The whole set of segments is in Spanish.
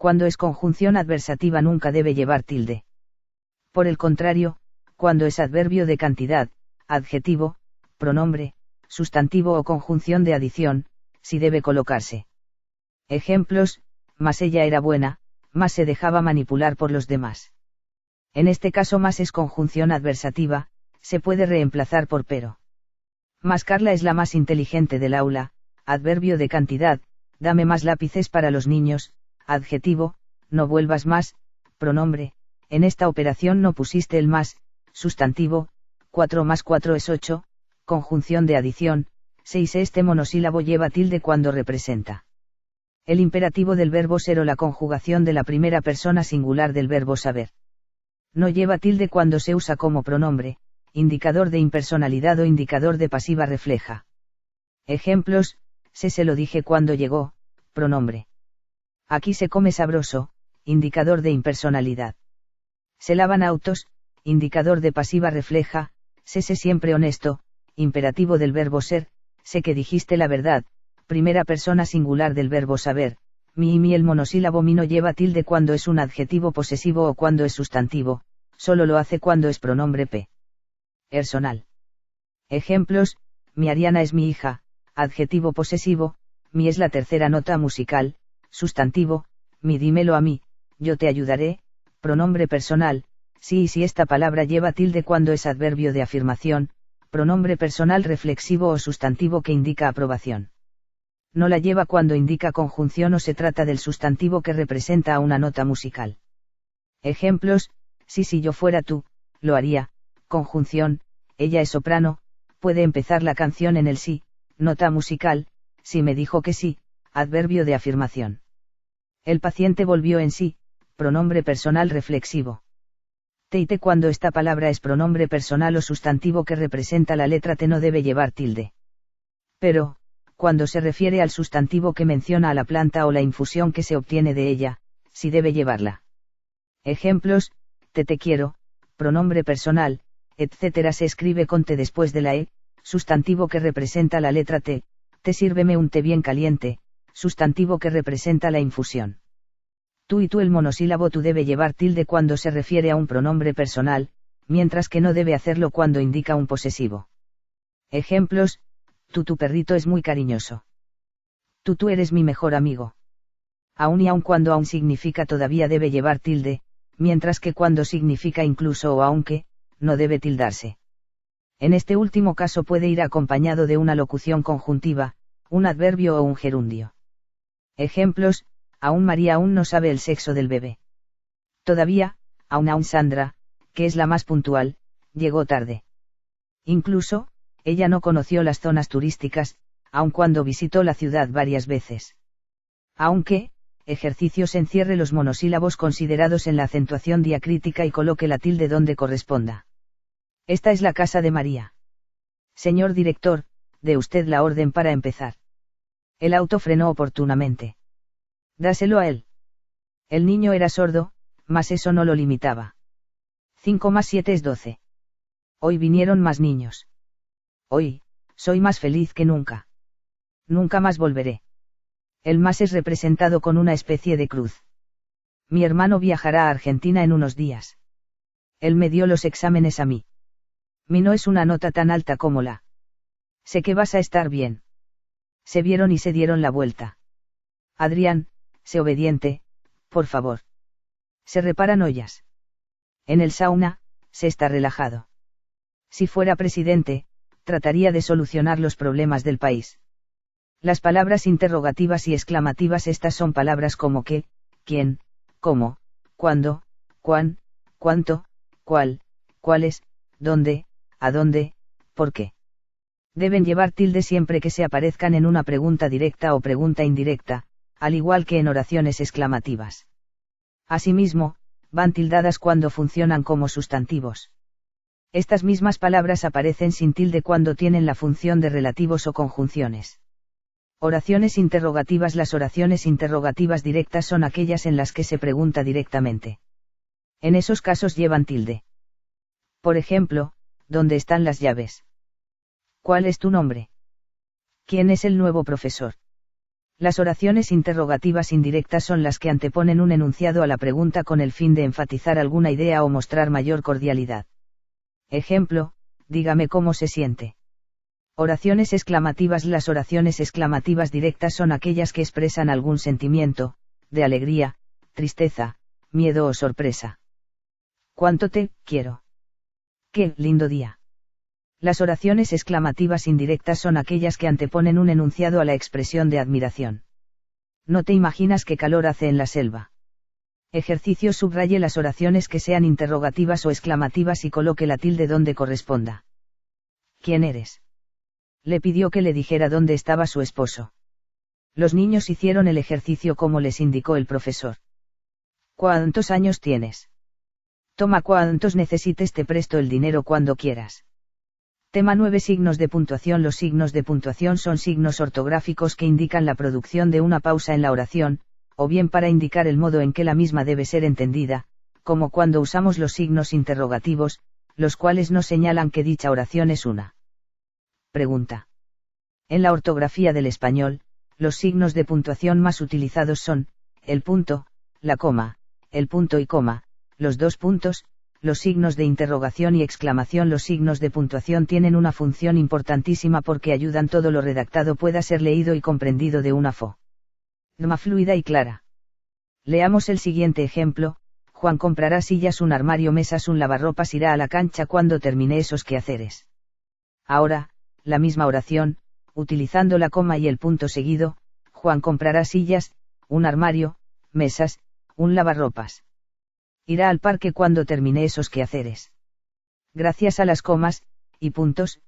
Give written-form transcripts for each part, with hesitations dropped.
Cuando es conjunción adversativa nunca debe llevar tilde. Por el contrario, cuando es adverbio de cantidad, adjetivo, pronombre, sustantivo o conjunción de adición, sí debe colocarse. Ejemplos: más ella era buena, más se dejaba manipular por los demás. En este caso más es conjunción adversativa, se puede reemplazar por pero. Más Carla es la más inteligente del aula, adverbio de cantidad, dame más lápices para los niños, adjetivo, no vuelvas más, pronombre, en esta operación no pusiste el más, sustantivo, 4 más 4 es 8, conjunción de adición, 6 este monosílabo lleva tilde cuando representa el imperativo del verbo ser o la conjugación de la primera persona singular del verbo saber. No lleva tilde cuando se usa como pronombre, indicador de impersonalidad o indicador de pasiva refleja. Ejemplos: se lo dije cuando llegó, pronombre. Aquí se come sabroso, indicador de impersonalidad. Se lavan autos, indicador de pasiva refleja, sé siempre honesto, imperativo del verbo ser, sé que dijiste la verdad, primera persona singular del verbo saber, mi el monosílabo mi no lleva tilde cuando es un adjetivo posesivo o cuando es sustantivo, solo lo hace cuando es pronombre personal. Ejemplos: mi Ariana es mi hija, adjetivo posesivo, mi es la tercera nota musical, sustantivo, mi dímelo a mí, yo te ayudaré, pronombre personal, sí y si esta palabra lleva tilde cuando es adverbio de afirmación, pronombre personal reflexivo o sustantivo que indica aprobación. No la lleva cuando indica conjunción o se trata del sustantivo que representa a una nota musical. Ejemplos: si yo fuera tú, lo haría, conjunción, ella es soprano, puede empezar la canción en el sí, nota musical, si me dijo que sí, adverbio de afirmación. El paciente volvió en sí, pronombre personal reflexivo. Te cuando esta palabra es pronombre personal o sustantivo que representa la letra T no debe llevar tilde. Pero, cuando se refiere al sustantivo que menciona a la planta o la infusión que se obtiene de ella, sí debe llevarla. Ejemplos: te quiero, pronombre personal, etc. Se escribe con T después de la E, sustantivo que representa la letra T, sírveme un té bien caliente, sustantivo que representa la infusión. Tú y tú el monosílabo tú debe llevar tilde cuando se refiere a un pronombre personal, mientras que no debe hacerlo cuando indica un posesivo. Ejemplos: tu perrito es muy cariñoso. Tú eres mi mejor amigo. Aun y aun cuando aun significa todavía debe llevar tilde, mientras que cuando significa incluso o aunque, no debe tildarse. En este último caso puede ir acompañado de una locución conjuntiva, un adverbio o un gerundio. Ejemplos: aún María aún no sabe el sexo del bebé. Todavía, aún Sandra, que es la más puntual, llegó tarde. Incluso, ella no conoció las zonas turísticas, aun cuando visitó la ciudad varias veces. Aunque, ejercicios encierre los monosílabos considerados en la acentuación diacrítica y coloque la tilde donde corresponda. Esta es la casa de María. Señor director, dé usted la orden para empezar. El auto frenó oportunamente. Dáselo a él. El niño era sordo, mas eso no lo limitaba. 5 más 7 es 12. Hoy vinieron más niños. Hoy, soy más feliz que nunca. Nunca más volveré. El más es representado con una especie de cruz. Mi hermano viajará a Argentina en unos días. Él me dio los exámenes a mí. Mi no es una nota tan alta como la. Sé que vas a estar bien. Se vieron y se dieron la vuelta. Adrián, sé obediente, por favor. Se reparan ollas. En el sauna, se está relajado. Si fuera presidente, trataría de solucionar los problemas del país. Las palabras interrogativas y exclamativas estas son palabras como qué, quién, cómo, cuándo, cuán, cuánto, cuál, cuáles, dónde, a dónde, por qué. Deben llevar tilde siempre que se aparezcan en una pregunta directa o pregunta indirecta, al igual que en oraciones exclamativas. Asimismo, van tildadas cuando funcionan como sustantivos. Estas mismas palabras aparecen sin tilde cuando tienen la función de relativos o conjunciones. Oraciones interrogativas. Las oraciones interrogativas directas son aquellas en las que se pregunta directamente. En esos casos llevan tilde. Por ejemplo, ¿dónde están las llaves? ¿Cuál es tu nombre? ¿Quién es el nuevo profesor? Las oraciones interrogativas indirectas son las que anteponen un enunciado a la pregunta con el fin de enfatizar alguna idea o mostrar mayor cordialidad. Ejemplo, dígame cómo se siente. Oraciones exclamativas. Las oraciones exclamativas directas son aquellas que expresan algún sentimiento, de alegría, tristeza, miedo o sorpresa. ¿Cuánto te quiero? ¡Qué lindo día! Las oraciones exclamativas indirectas son aquellas que anteponen un enunciado a la expresión de admiración. No te imaginas qué calor hace en la selva. Ejercicio: subraye las oraciones que sean interrogativas o exclamativas y coloque la tilde donde corresponda. ¿Quién eres? Le pidió que le dijera dónde estaba su esposo. Los niños hicieron el ejercicio como les indicó el profesor. ¿Cuántos años tienes? Toma cuantos necesites, te presto el dinero cuando quieras. Tema 9. Signos de puntuación. Los signos de puntuación son signos ortográficos que indican la producción de una pausa en la oración, o bien para indicar el modo en que la misma debe ser entendida, como cuando usamos los signos interrogativos, los cuales nos señalan que dicha oración es una pregunta. En la ortografía del español, los signos de puntuación más utilizados son el punto, la coma, el punto y coma, los dos puntos, los signos de interrogación y exclamación. Los signos de puntuación tienen una función importantísima porque ayudan todo lo redactado pueda ser leído y comprendido de una forma fluida y clara. Leamos el siguiente ejemplo: Juan comprará sillas, un armario, mesas, un lavarropas, irá a la cancha cuando termine esos quehaceres. Ahora, la misma oración, utilizando la coma y el punto seguido: Juan comprará sillas, un armario, mesas, un lavarropas. Irá al parque cuando termine esos quehaceres. Gracias a las comas y puntos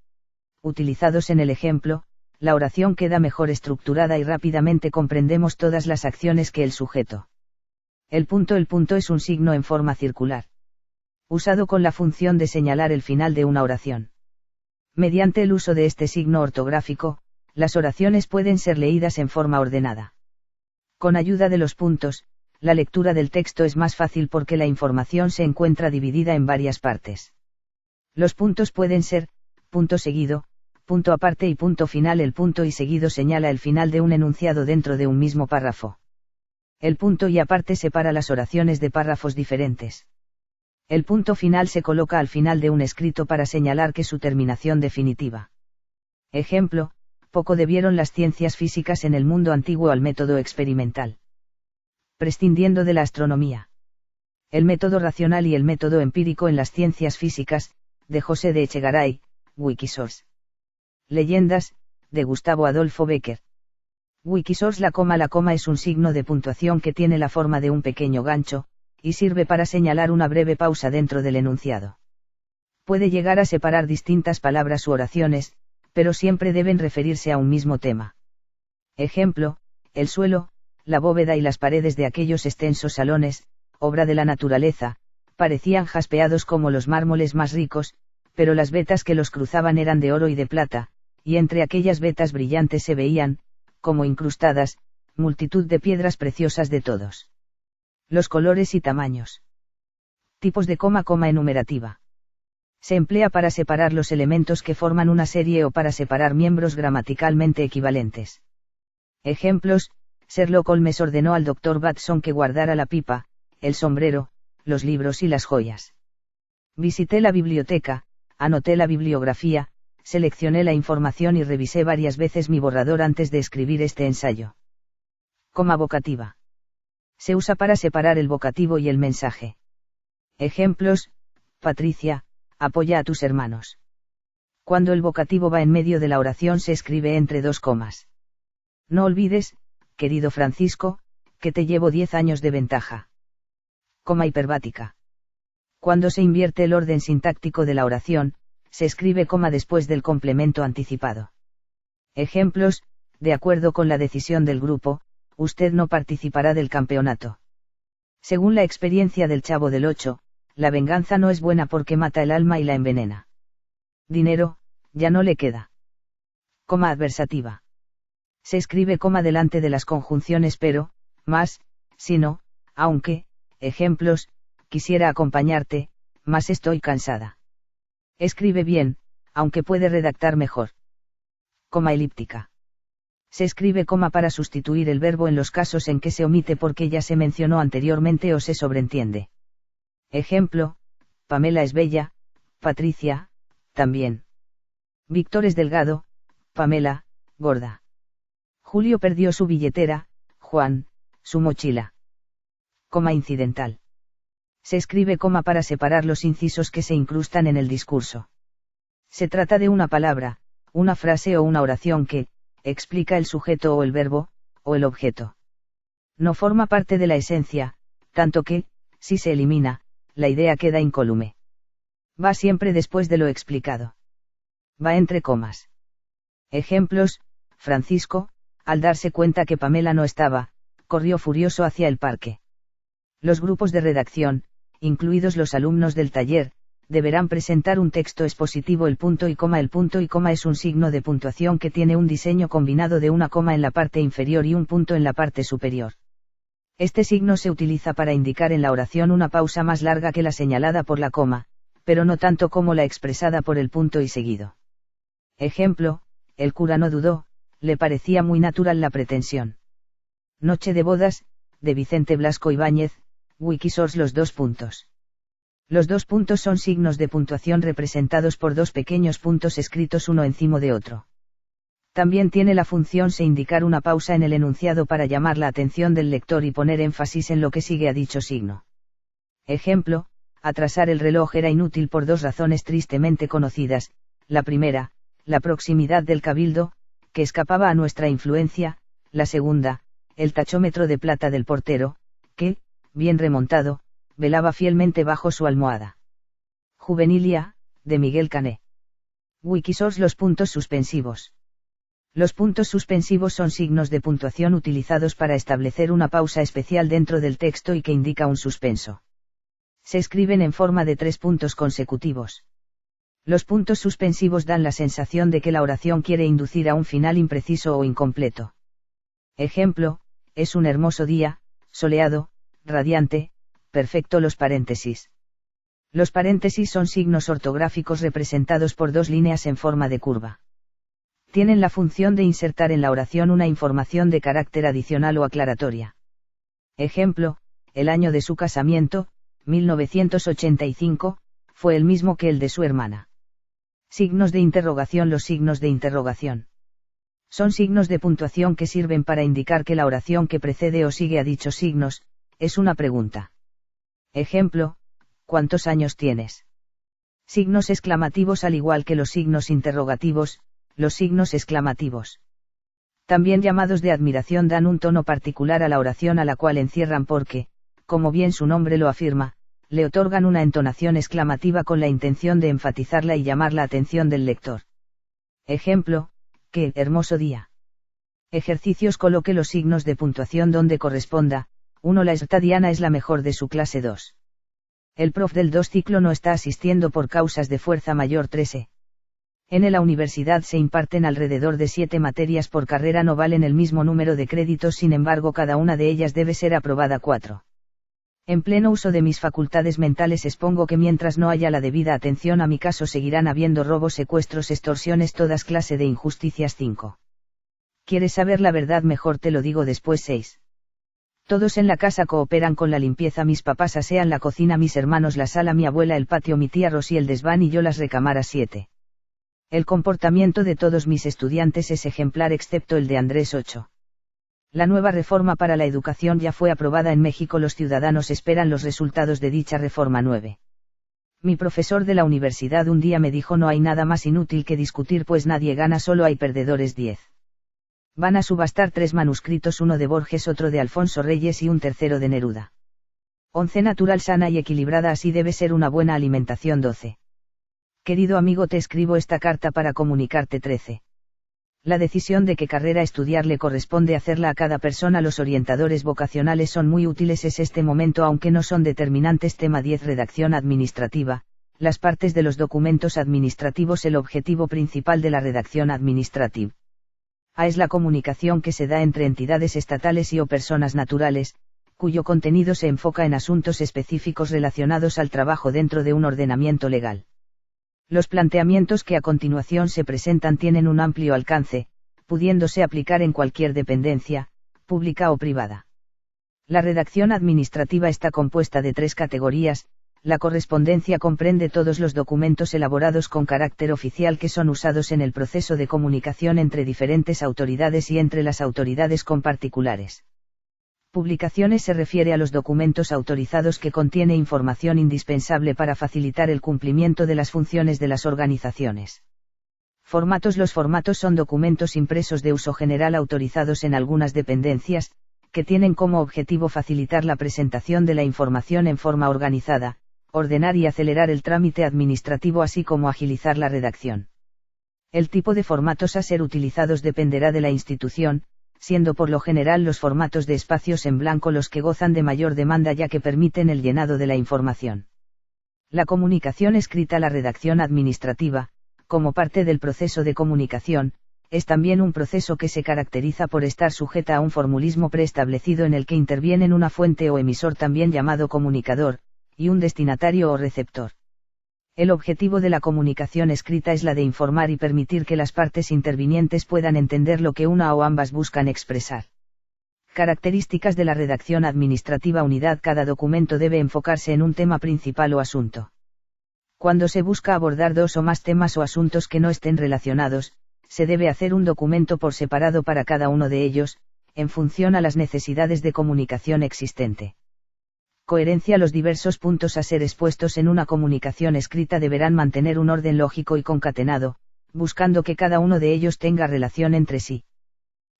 utilizados en el ejemplo, la oración queda mejor estructurada y rápidamente comprendemos todas las acciones que el sujeto. El punto es un signo en forma circular, usado con la función de señalar el final de una oración. Mediante el uso de este signo ortográfico, las oraciones pueden ser leídas en forma ordenada. Con ayuda de los puntos, la lectura del texto es más fácil porque la información se encuentra dividida en varias partes. Los puntos pueden ser punto seguido, punto aparte y punto final. El punto y seguido señala el final de un enunciado dentro de un mismo párrafo. El punto y aparte separa las oraciones de párrafos diferentes. El punto final se coloca al final de un escrito para señalar que su terminación definitiva. Ejemplo: poco debieron las ciencias físicas en el mundo antiguo al método experimental, prescindiendo de la astronomía. El método racional y el método empírico en las ciencias físicas, de José de Echegaray, Wikisource. Leyendas, de Gustavo Adolfo Bécquer. Wikisource. La coma es un signo de puntuación que tiene la forma de un pequeño gancho, y sirve para señalar una breve pausa dentro del enunciado. Puede llegar a separar distintas palabras u oraciones, pero siempre deben referirse a un mismo tema. Ejemplo: el suelo, la bóveda y las paredes de aquellos extensos salones, obra de la naturaleza, parecían jaspeados como los mármoles más ricos, pero las vetas que los cruzaban eran de oro y de plata, y entre aquellas vetas brillantes se veían, como incrustadas, multitud de piedras preciosas de todos los colores y tamaños. Tipos de coma enumerativa. Se emplea para separar los elementos que forman una serie o para separar miembros gramaticalmente equivalentes. Ejemplos: Sherlock Holmes ordenó al Dr. Watson que guardara la pipa, el sombrero, los libros y las joyas. Visité la biblioteca, anoté la bibliografía, seleccioné la información y revisé varias veces mi borrador antes de escribir este ensayo. Coma vocativa. Se usa para separar el vocativo y el mensaje. Ejemplos: Patricia, apoya a tus hermanos. Cuando el vocativo va en medio de la oración se escribe entre dos comas. No olvides, querido Francisco, que te llevo 10 años de ventaja. Coma hiperbática. Cuando se invierte el orden sintáctico de la oración, se escribe coma después del complemento anticipado. Ejemplos: de acuerdo con la decisión del grupo, usted no participará del campeonato. Según la experiencia del Chavo del Ocho, la venganza no es buena porque mata el alma y la envenena. Dinero, ya no le queda. Coma adversativa. Se escribe coma delante de las conjunciones pero, más, sino, aunque. Ejemplos: quisiera acompañarte, mas estoy cansada. Escribe bien, aunque puede redactar mejor. Coma elíptica. Se escribe coma para sustituir el verbo en los casos en que se omite porque ya se mencionó anteriormente o se sobreentiende. Ejemplo: Pamela es bella, Patricia, también. Víctor es delgado, Pamela, gorda. Julio perdió su billetera, Juan, su mochila. Coma incidental. Se escribe coma para separar los incisos que se incrustan en el discurso. Se trata de una palabra, una frase o una oración que explica el sujeto o el verbo, o el objeto. No forma parte de la esencia, tanto que, si se elimina, la idea queda incólume. Va siempre después de lo explicado. Va entre comas. Ejemplos: Francisco, al darse cuenta que Pamela no estaba, corrió furioso hacia el parque. Los grupos de redacción, incluidos los alumnos del taller, deberán presentar un texto expositivo. El punto y coma es un signo de puntuación que tiene un diseño combinado de una coma en la parte inferior y un punto en la parte superior. Este signo se utiliza para indicar en la oración una pausa más larga que la señalada por la coma, pero no tanto como la expresada por el punto y seguido. Ejemplo: el cura no dudó, le parecía muy natural la pretensión. Noche de bodas, de Vicente Blasco Ibáñez, Wikisource. Los dos puntos. Los dos puntos son signos de puntuación representados por dos pequeños puntos escritos uno encima de otro. También tiene la función de indicar una pausa en el enunciado para llamar la atención del lector y poner énfasis en lo que sigue a dicho signo. Ejemplo: atrasar el reloj era inútil por dos razones tristemente conocidas: la primera, la proximidad del cabildo, que escapaba a nuestra influencia; la segunda, el tachómetro de plata del portero, que, bien remontado, velaba fielmente bajo su almohada. Juvenilia, de Miguel Cané. Wikisource. Los puntos suspensivos. Los puntos suspensivos son signos de puntuación utilizados para establecer una pausa especial dentro del texto y que indica un suspenso. Se escriben en forma de 3 puntos consecutivos. Los puntos suspensivos dan la sensación de que la oración quiere inducir a un final impreciso o incompleto. Ejemplo: es un hermoso día, soleado, radiante, perfecto. Los paréntesis. Los paréntesis son signos ortográficos representados por dos líneas en forma de curva. Tienen la función de insertar en la oración una información de carácter adicional o aclaratoria. Ejemplo: el año de su casamiento, 1985, fue el mismo que el de su hermana. Signos de interrogación. Los signos de interrogación son signos de puntuación que sirven para indicar que la oración que precede o sigue a dichos signos es una pregunta. Ejemplo: ¿cuántos años tienes? Signos exclamativos. Al igual que los signos interrogativos, los signos exclamativos, también llamados de admiración, dan un tono particular a la oración a la cual encierran porque, como bien su nombre lo afirma, le otorgan una entonación exclamativa con la intención de enfatizarla y llamar la atención del lector. Ejemplo: ¡qué hermoso día! Ejercicios: coloque los signos de puntuación donde corresponda. 1. La estadiana es la mejor de su clase. 2. El prof del 2 ciclo no está asistiendo por causas de fuerza mayor. 3. En la universidad se imparten alrededor de 7 materias por carrera, no valen el mismo número de créditos, sin embargo cada una de ellas debe ser aprobada. 4. En pleno uso de mis facultades mentales expongo que mientras no haya la debida atención a mi caso seguirán habiendo robos, secuestros, extorsiones, todas clase de injusticias. 5. ¿Quieres saber la verdad? Mejor te lo digo después. 6. Todos en la casa cooperan con la limpieza: mis papás asean la cocina, mis hermanos la sala, mi abuela el patio, mi tía Rosy el desván y yo las recámaras. 7. El comportamiento de todos mis estudiantes es ejemplar excepto el de Andrés. 8. La nueva reforma para la educación ya fue aprobada en México, los ciudadanos esperan los resultados de dicha reforma. 9. Mi profesor de la universidad un día me dijo: no hay nada más inútil que discutir, pues nadie gana, solo hay perdedores. 10. Van a subastar 3 manuscritos, uno de Borges, otro de Alfonso Reyes y un tercero de Neruda. 11. Natural, sana y equilibrada, así debe ser una buena alimentación. 12. Querido amigo, te escribo esta carta para comunicarte. 13. La decisión de qué carrera estudiar le corresponde hacerla a cada persona. Los orientadores vocacionales son muy útiles en este momento, aunque no son determinantes. Tema 10. Redacción administrativa. Las partes de los documentos administrativos. El objetivo principal de la redacción administrativa es la comunicación que se da entre entidades estatales y o personas naturales, cuyo contenido se enfoca en asuntos específicos relacionados al trabajo dentro de un ordenamiento legal. Los planteamientos que a continuación se presentan tienen un amplio alcance, pudiéndose aplicar en cualquier dependencia, pública o privada. La redacción administrativa está compuesta de 3 categorías. La correspondencia comprende todos los documentos elaborados con carácter oficial que son usados en el proceso de comunicación entre diferentes autoridades y entre las autoridades con particulares. Publicaciones se refiere a los documentos autorizados que contiene información indispensable para facilitar el cumplimiento de las funciones de las organizaciones. Formatos. Los formatos son documentos impresos de uso general autorizados en algunas dependencias, que tienen como objetivo facilitar la presentación de la información en forma organizada, ordenar y acelerar el trámite administrativo así como agilizar la redacción. El tipo de formatos a ser utilizados dependerá de la institución, siendo por lo general los formatos de espacios en blanco los que gozan de mayor demanda ya que permiten el llenado de la información. La comunicación escrita. La redacción administrativa, como parte del proceso de comunicación, es también un proceso que se caracteriza por estar sujeta a un formulismo preestablecido en el que intervienen una fuente o emisor también llamado comunicador, y un destinatario o receptor. El objetivo de la comunicación escrita es la de informar y permitir que las partes intervinientes puedan entender lo que una o ambas buscan expresar. Características de la redacción administrativa. Unidad. Cada documento debe enfocarse en un tema principal o asunto. Cuando se busca abordar 2 o más temas o asuntos que no estén relacionados, se debe hacer un documento por separado para cada uno de ellos, en función a las necesidades de comunicación existente. Coherencia. Los diversos puntos a ser expuestos en una comunicación escrita deberán mantener un orden lógico y concatenado, buscando que cada uno de ellos tenga relación entre sí.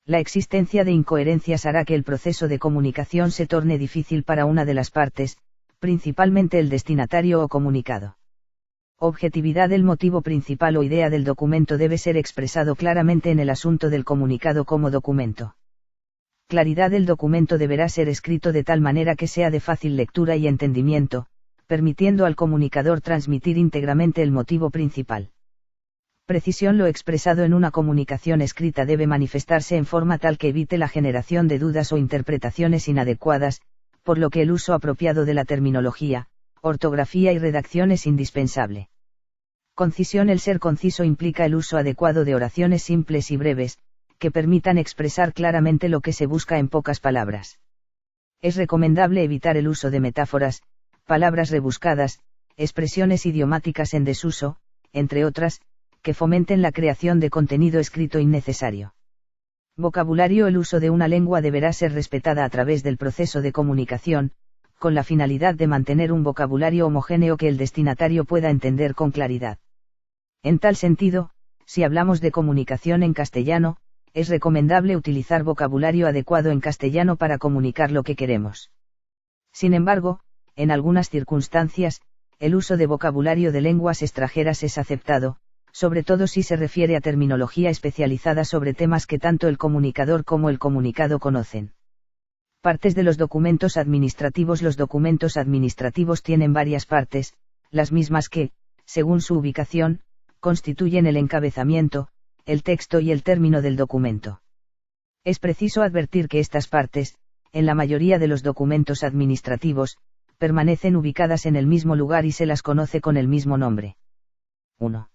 La existencia de incoherencias hará que el proceso de comunicación se torne difícil para una de las partes, principalmente el destinatario o comunicado. Objetividad. El motivo principal o idea del documento debe ser expresado claramente en el asunto del comunicado como documento. Claridad. El documento deberá ser escrito de tal manera que sea de fácil lectura y entendimiento, permitiendo al comunicador transmitir íntegramente el motivo principal. Precisión. Lo expresado en una comunicación escrita debe manifestarse en forma tal que evite la generación de dudas o interpretaciones inadecuadas, por lo que el uso apropiado de la terminología, ortografía y redacción es indispensable. Concisión. El ser conciso implica el uso adecuado de oraciones simples y breves, que permitan expresar claramente lo que se busca en pocas palabras. Es recomendable evitar el uso de metáforas, palabras rebuscadas, expresiones idiomáticas en desuso, entre otras, que fomenten la creación de contenido escrito innecesario. Vocabulario. El uso de una lengua deberá ser respetada a través del proceso de comunicación, con la finalidad de mantener un vocabulario homogéneo que el destinatario pueda entender con claridad. En tal sentido, si hablamos de comunicación en castellano, es recomendable utilizar vocabulario adecuado en castellano para comunicar lo que queremos. Sin embargo, en algunas circunstancias, el uso de vocabulario de lenguas extranjeras es aceptado, sobre todo si se refiere a terminología especializada sobre temas que tanto el comunicador como el comunicado conocen. Partes de los documentos administrativos. Los documentos administrativos tienen varias partes, las mismas que, según su ubicación, constituyen el encabezamiento, el texto y el término del documento. Es preciso advertir que estas partes, en la mayoría de los documentos administrativos, permanecen ubicadas en el mismo lugar y se las conoce con el mismo nombre. 1.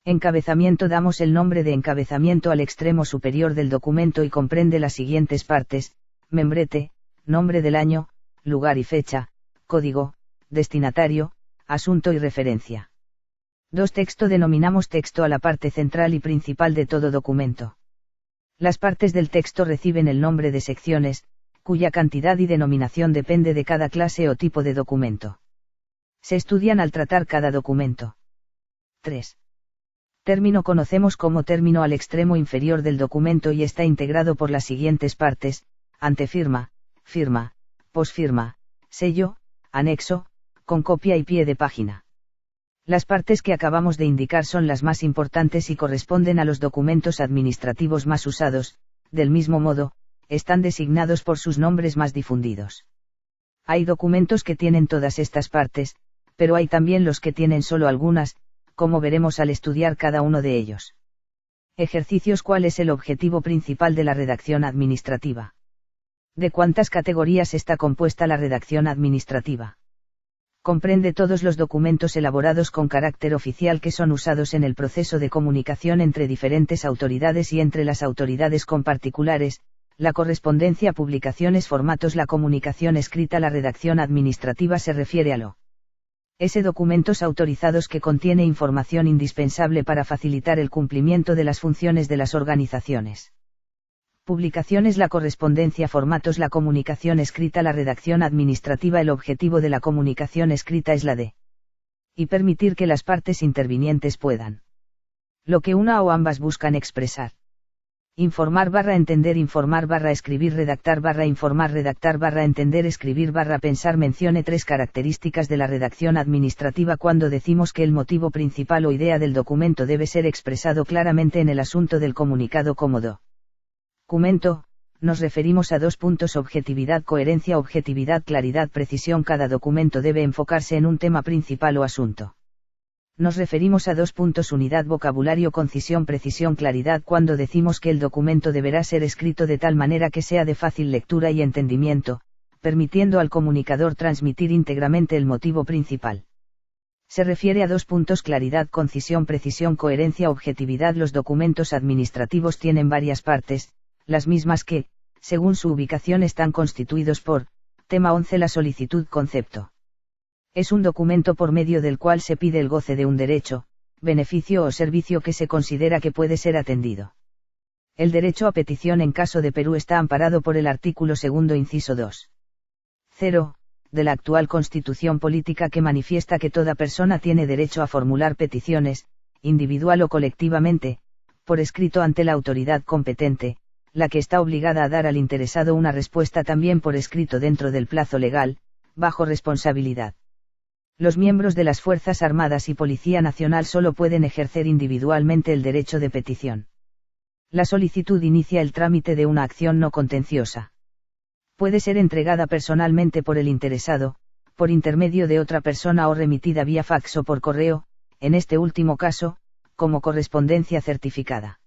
Encabezamiento. Damos el nombre de encabezamiento al extremo superior del documento y comprende las siguientes partes: membrete, nombre del año, lugar y fecha, código, destinatario, asunto y referencia. 2. Texto. Denominamos texto a la parte central y principal de todo documento. Las partes del texto reciben el nombre de secciones, cuya cantidad y denominación depende de cada clase o tipo de documento. Se estudian al tratar cada documento. 3. Término. Conocemos como término al extremo inferior del documento y está integrado por las siguientes partes: antefirma, firma, posfirma, sello, anexo, con copia y pie de página. Las partes que acabamos de indicar son las más importantes y corresponden a los documentos administrativos más usados. Del mismo modo, están designados por sus nombres más difundidos. Hay documentos que tienen todas estas partes, pero hay también los que tienen solo algunas, como veremos al estudiar cada uno de ellos. Ejercicios. ¿Cuál es el objetivo principal de la redacción administrativa? ¿De cuántas categorías está compuesta la redacción administrativa? Comprende todos los documentos elaborados con carácter oficial que son usados en el proceso de comunicación entre diferentes autoridades y entre las autoridades con particulares, la correspondencia, publicaciones, formatos. La comunicación escrita, la redacción administrativa se refiere a S. documentos autorizados que contiene información indispensable para facilitar el cumplimiento de las funciones de las organizaciones. Publicaciones, la correspondencia, formatos, la comunicación escrita, la redacción administrativa. El objetivo de la comunicación escrita es la de y permitir que las partes intervinientes puedan lo que una o ambas buscan expresar. Informar / entender, informar / escribir, redactar / informar, redactar / entender, escribir / pensar. Mencione 3 características de la redacción administrativa. Cuando decimos que el motivo principal o idea del documento debe ser expresado claramente en el asunto del comunicado cómodo documento, nos referimos a 2 puntos: objetividad, coherencia. Objetividad, claridad, precisión. Cada documento debe enfocarse en un tema principal o asunto. Nos referimos a 2 puntos: unidad, vocabulario, concisión, precisión, claridad. Cuando decimos que el documento deberá ser escrito de tal manera que sea de fácil lectura y entendimiento, permitiendo al comunicador transmitir íntegramente el motivo principal. Se refiere a 2 puntos: claridad, concisión, precisión, coherencia, objetividad. Los documentos administrativos tienen varias partes, las mismas que, según su ubicación, están constituidos por. Tema 11. La solicitud. Concepto. Es un documento por medio del cual se pide el goce de un derecho, beneficio o servicio que se considera que puede ser atendido. El derecho a petición en caso de Perú está amparado por el artículo 2, inciso 2. 0. De la actual Constitución Política, que manifiesta que toda persona tiene derecho a formular peticiones, individual o colectivamente, por escrito ante la autoridad competente, la que está obligada a dar al interesado una respuesta también por escrito dentro del plazo legal, bajo responsabilidad. Los miembros de las Fuerzas Armadas y Policía Nacional solo pueden ejercer individualmente el derecho de petición. La solicitud inicia el trámite de una acción no contenciosa. Puede ser entregada personalmente por el interesado, por intermedio de otra persona o remitida vía fax o por correo, en este último caso, como correspondencia certificada.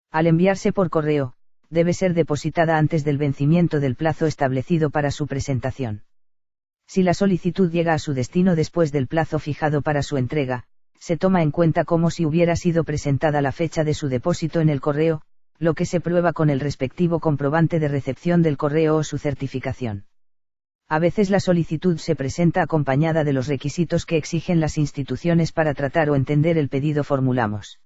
Al enviarse por correo, debe ser depositada antes del vencimiento del plazo establecido para su presentación. Si la solicitud llega a su destino después del plazo fijado para su entrega, se toma en cuenta como si hubiera sido presentada la fecha de su depósito en el correo, lo que se prueba con el respectivo comprobante de recepción del correo o su certificación. A veces la solicitud se presenta acompañada de los requisitos que exigen las instituciones para tratar o entender el pedido. Formulamos.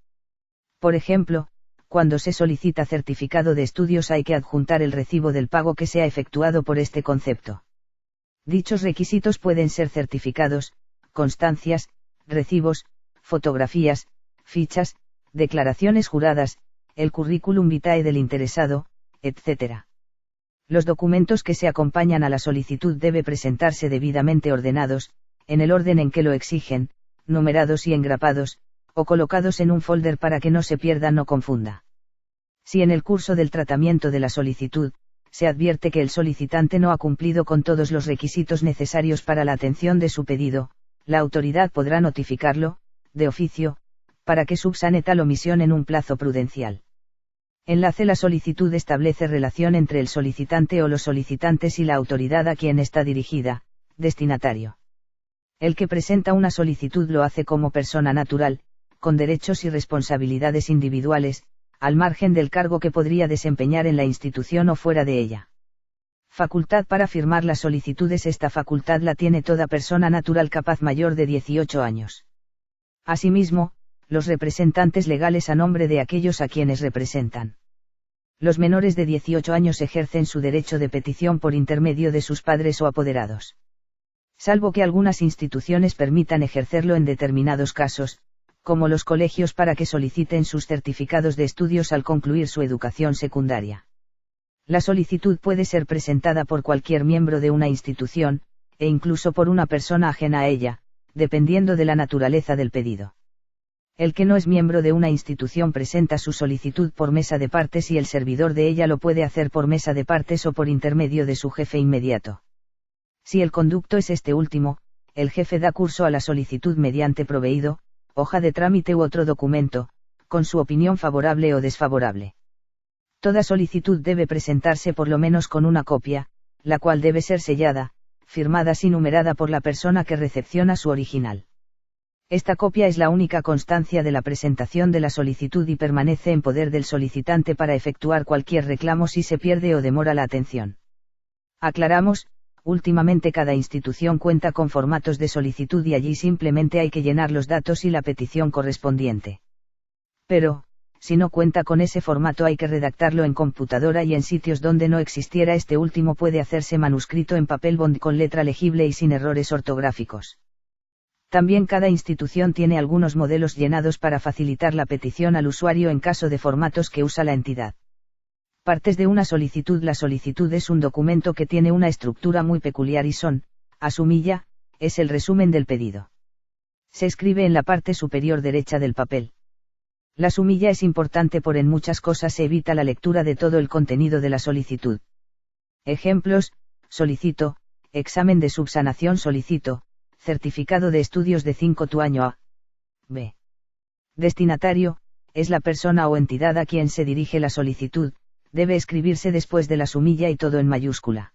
Por ejemplo, cuando se solicita certificado de estudios hay que adjuntar el recibo del pago que se ha efectuado por este concepto. Dichos requisitos pueden ser certificados, constancias, recibos, fotografías, fichas, declaraciones juradas, el currículum vitae del interesado, etc. Los documentos que se acompañan a la solicitud deben presentarse debidamente ordenados, en el orden en que lo exigen, numerados y engrapados, o colocados en un folder para que no se pierdan o confunda. Si en el curso del tratamiento de la solicitud, se advierte que el solicitante no ha cumplido con todos los requisitos necesarios para la atención de su pedido, la autoridad podrá notificarlo, de oficio, para que subsane tal omisión en un plazo prudencial. Enlace. La solicitud establece relación entre el solicitante o los solicitantes y la autoridad a quien está dirigida, destinatario. El que presenta una solicitud lo hace como persona natural, con derechos y responsabilidades individuales, al margen del cargo que podría desempeñar en la institución o fuera de ella. Facultad para firmar las solicitudes. Esta facultad la tiene toda persona natural capaz mayor de 18 años. Asimismo, los representantes legales a nombre de aquellos a quienes representan. Los menores de 18 años ejercen su derecho de petición por intermedio de sus padres o apoderados. Salvo que algunas instituciones permitan ejercerlo en determinados casos, como los colegios para que soliciten sus certificados de estudios al concluir su educación secundaria. La solicitud puede ser presentada por cualquier miembro de una institución, e incluso por una persona ajena a ella, dependiendo de la naturaleza del pedido. El que no es miembro de una institución presenta su solicitud por mesa de partes y el servidor de ella lo puede hacer por mesa de partes o por intermedio de su jefe inmediato. Si el conducto es este último, el jefe da curso a la solicitud mediante proveído, hoja de trámite u otro documento, con su opinión favorable o desfavorable. Toda solicitud debe presentarse por lo menos con una copia, la cual debe ser sellada, firmada y numerada por la persona que recepciona su original. Esta copia es la única constancia de la presentación de la solicitud y permanece en poder del solicitante para efectuar cualquier reclamo si se pierde o demora la atención. Aclaramos, últimamente cada institución cuenta con formatos de solicitud y allí simplemente hay que llenar los datos y la petición correspondiente. Pero, si no cuenta con ese formato hay que redactarlo en computadora y en sitios donde no existiera este último puede hacerse manuscrito en papel bond con letra legible y sin errores ortográficos. También cada institución tiene algunos modelos llenados para facilitar la petición al usuario en caso de formatos que usa la entidad. Partes de una solicitud. La solicitud es un documento que tiene una estructura muy peculiar y son, asumilla, es el resumen del pedido. Se escribe en la parte superior derecha del papel. La sumilla es importante por en muchas cosas se evita la lectura de todo el contenido de la solicitud. Ejemplos: solicito, examen de subsanación solicito, certificado de estudios de 5 año A. B. Destinatario, es la persona o entidad a quien se dirige la solicitud, debe escribirse después de la sumilla y todo en mayúscula.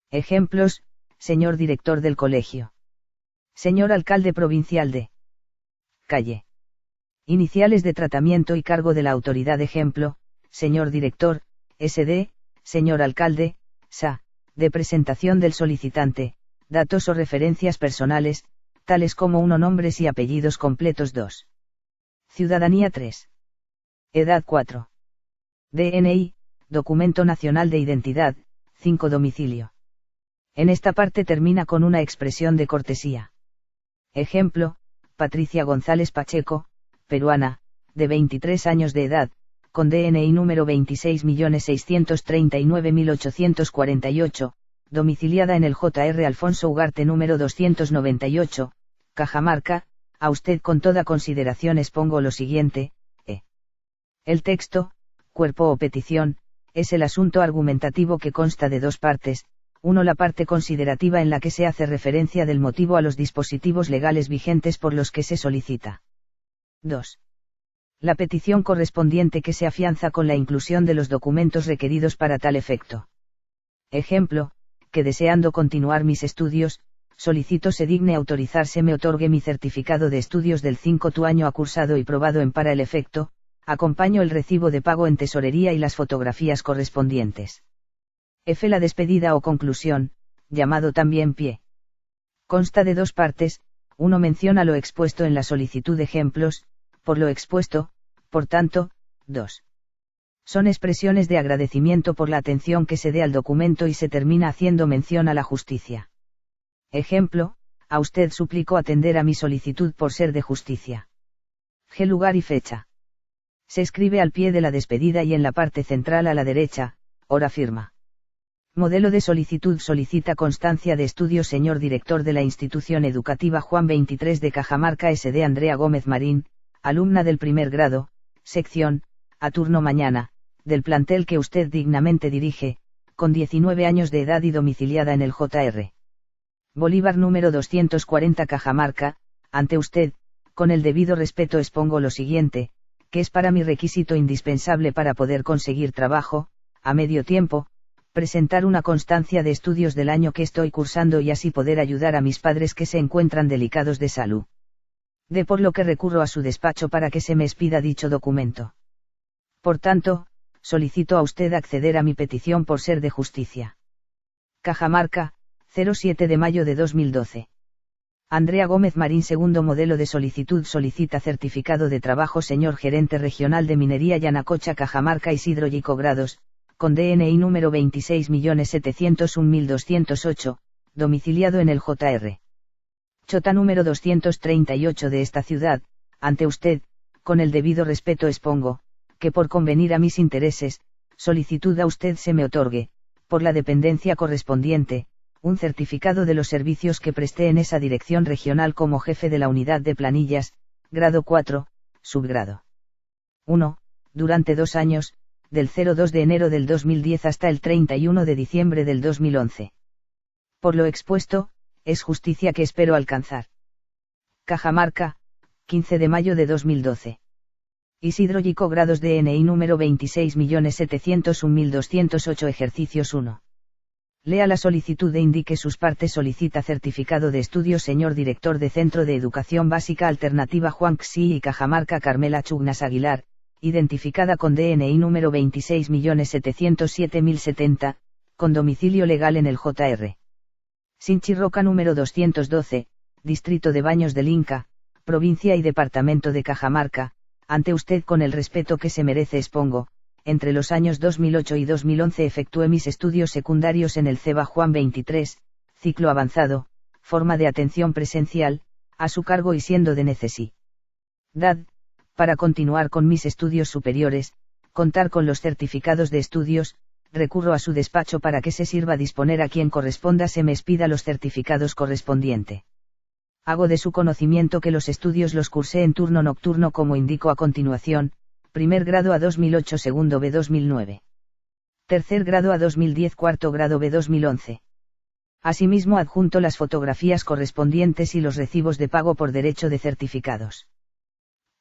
Ejemplos: señor director del colegio. Señor alcalde provincial de calle. Iniciales de tratamiento y cargo de la autoridad. Ejemplo: señor director, SD, señor alcalde, SA, de presentación del solicitante, datos o referencias personales, tales como 1 nombres y apellidos completos. 2. Ciudadanía. 3. Edad. 4. DNI, Documento Nacional de Identidad. 5. Domicilio. En esta parte termina con una expresión de cortesía. Ejemplo: Patricia González Pacheco, peruana, de 23 años de edad, con DNI número 26.639.848, domiciliada en el Jr. Alfonso Ugarte número 298, Cajamarca. A usted con toda consideración expongo lo siguiente. El texto, cuerpo o petición, es el asunto argumentativo que consta de 2 partes. 1. La parte considerativa en la que se hace referencia del motivo a los dispositivos legales vigentes por los que se solicita. 2. La petición correspondiente que se afianza con la inclusión de los documentos requeridos para tal efecto. Ejemplo: que deseando continuar mis estudios, solicito se digne autorizarse me otorgue mi certificado de estudios del 5 año acursado y probado en para el efecto, acompaño el recibo de pago en tesorería y las fotografías correspondientes. F. La despedida o conclusión, llamado también pie. Consta de 2 partes. 1. Menciona lo expuesto en la solicitud. Ejemplos: por lo expuesto, por tanto. 2. Son expresiones de agradecimiento por la atención que se dé al documento y se termina haciendo mención a la justicia. Ejemplo: a usted suplico atender a mi solicitud por ser de justicia. G. Lugar y fecha. Se escribe al pie de la despedida y en la parte central a la derecha, hora firma. Modelo de solicitud. Solicita constancia de estudios señor director de la institución educativa Juan 23 de Cajamarca SD Andrea Gómez Marín, alumna del primer grado, sección, a turno mañana, del plantel que usted dignamente dirige, con 19 años de edad y domiciliada en el Jr. Bolívar número 240 Cajamarca. Ante usted, con el debido respeto expongo lo siguiente, que es para mí requisito indispensable para poder conseguir trabajo, a medio tiempo, presentar una constancia de estudios del año que estoy cursando y así poder ayudar a mis padres que se encuentran delicados de salud. De por lo que recurro a su despacho para que se me expida dicho documento. Por tanto, solicito a usted acceder a mi petición por ser de justicia. Cajamarca, 07 de mayo de 2012. Andrea Gómez Marín. Segundo modelo de solicitud. Solicita certificado de trabajo señor gerente regional de minería Yanacocha Cajamarca Isidro Yico Grados, con DNI número 26.701.208, domiciliado en el Jr. Chota número 238 de esta ciudad. Ante usted, con el debido respeto expongo, que por convenir a mis intereses, solicitud a usted se me otorgue, por la dependencia correspondiente, un certificado de los servicios que presté en esa dirección regional como jefe de la unidad de planillas, grado 4, subgrado 1, durante 2 años, del 02 de enero del 2010 hasta el 31 de diciembre del 2011. Por lo expuesto, es justicia que espero alcanzar. Cajamarca, 15 de mayo de 2012. Isidro Yico Grados DNI número 26.701.208 ejercicios 1. Lea la solicitud e indique sus partes. Solicita certificado de estudios señor director de Centro de Educación Básica Alternativa Juan Xi y Cajamarca Carmela Chugnas Aguilar, identificada con DNI número 26.707.070, con domicilio legal en el Jr. Sinchi Roca número 212, Distrito de Baños del Inca, Provincia y Departamento de Cajamarca. Ante usted con el respeto que se merece expongo. Entre los años 2008 y 2011 efectué mis estudios secundarios en el CEBA Juan 23, ciclo avanzado, forma de atención presencial, a su cargo y siendo de necesidad, para continuar con mis estudios superiores, contar con los certificados de estudios, recurro a su despacho para que se sirva disponer a quien corresponda se me expida los certificados correspondiente. Hago de su conocimiento que los estudios los cursé en turno nocturno como indico a continuación. Primer grado A 2008, segundo B 2009. Tercer grado A 2010, cuarto grado B 2011. Asimismo adjunto las fotografías correspondientes y los recibos de pago por derecho de certificados.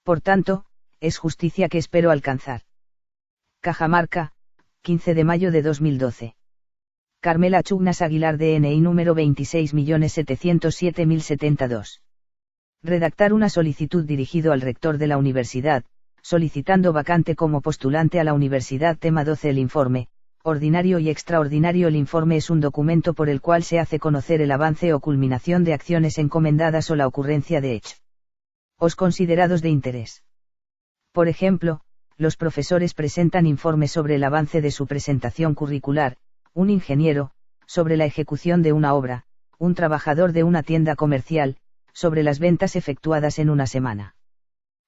Por tanto, es justicia que espero alcanzar. Cajamarca, 15 de mayo de 2012. Carmela Chugnas Aguilar DNI número 26.707.072. Redactar una solicitud dirigido al rector de la universidad, solicitando vacante como postulante a la universidad. Tema 12. El informe, ordinario y extraordinario. El informe es un documento por el cual se hace conocer el avance o culminación de acciones encomendadas o la ocurrencia de hechos considerados de interés. Por ejemplo, los profesores presentan informes sobre el avance de su presentación curricular, un ingeniero, sobre la ejecución de una obra, un trabajador de una tienda comercial, sobre las ventas efectuadas en una semana.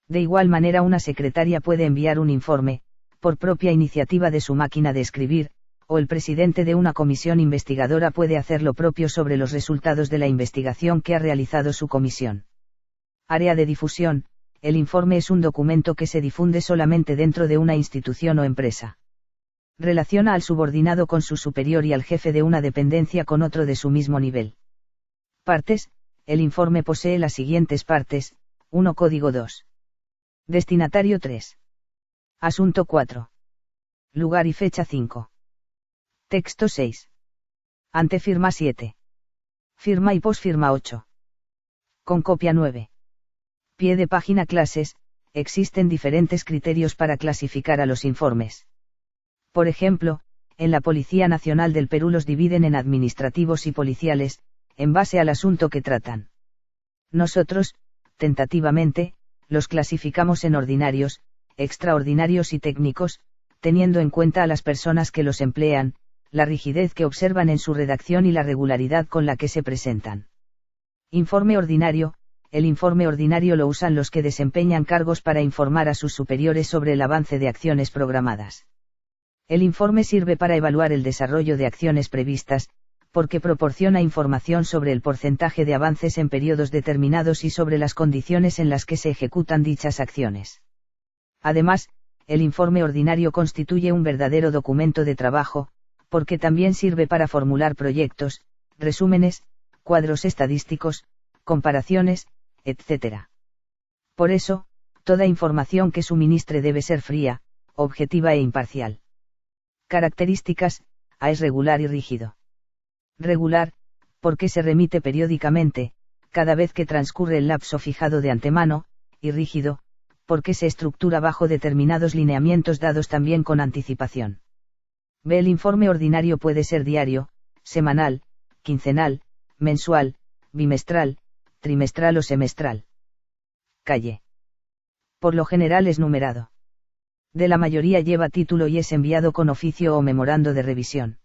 De igual manera una secretaria puede enviar un informe, por propia iniciativa de su máquina de escribir, o el presidente de una comisión investigadora puede hacer lo propio sobre los resultados de la investigación que ha realizado su comisión. Área de difusión. El informe es un documento que se difunde solamente dentro de una institución o empresa. Relaciona al subordinado con su superior y al jefe de una dependencia con otro de su mismo nivel. Partes. El informe posee las siguientes partes. 1. Código 2. Destinatario 3. Asunto 4. Lugar y fecha 5. Texto 6. Antefirma 7. Firma y posfirma 8. Con copia 9. Pie de página. Clases. Existen diferentes criterios para clasificar a los informes. Por ejemplo, en la Policía Nacional del Perú los dividen en administrativos y policiales, en base al asunto que tratan. Nosotros, tentativamente, los clasificamos en ordinarios, extraordinarios y técnicos, teniendo en cuenta a las personas que los emplean, la rigidez que observan en su redacción y la regularidad con la que se presentan. Informe ordinario. El informe ordinario lo usan los que desempeñan cargos para informar a sus superiores sobre el avance de acciones programadas. El informe sirve para evaluar el desarrollo de acciones previstas, porque proporciona información sobre el porcentaje de avances en periodos determinados y sobre las condiciones en las que se ejecutan dichas acciones. Además, el informe ordinario constituye un verdadero documento de trabajo, porque también sirve para formular proyectos, resúmenes, cuadros estadísticos, comparaciones, etc. Por eso, toda información que suministre debe ser fría, objetiva e imparcial. Características. A es regular y rígido. Regular, porque se remite periódicamente, cada vez que transcurre el lapso fijado de antemano, y rígido, porque se estructura bajo determinados lineamientos dados también con anticipación. B. El informe ordinario puede ser diario, semanal, quincenal, mensual, bimestral, trimestral o semestral. Calle. Por lo general es numerado. De la mayoría lleva título y es enviado con oficio o memorando de revisión.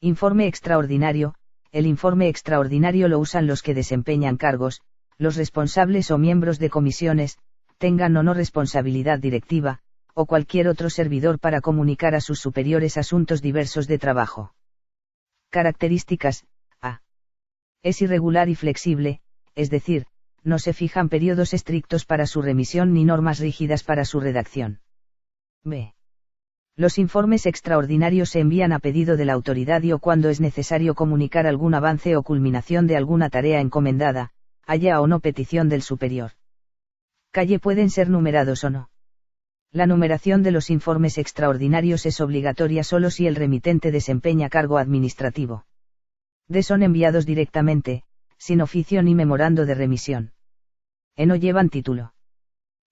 Informe extraordinario. El informe extraordinario lo usan los que desempeñan cargos, los responsables o miembros de comisiones, tengan o no responsabilidad directiva, o cualquier otro servidor para comunicar a sus superiores asuntos diversos de trabajo. Características. A. Es irregular y flexible, es decir, no se fijan periodos estrictos para su remisión ni normas rígidas para su redacción. B. Los informes extraordinarios se envían a pedido de la autoridad y o cuando es necesario comunicar algún avance o culminación de alguna tarea encomendada, haya o no petición del superior. Calle pueden ser numerados o no. La numeración de los informes extraordinarios es obligatoria solo si el remitente desempeña cargo administrativo. Son enviados directamente, sin oficio ni memorando de remisión. No llevan título.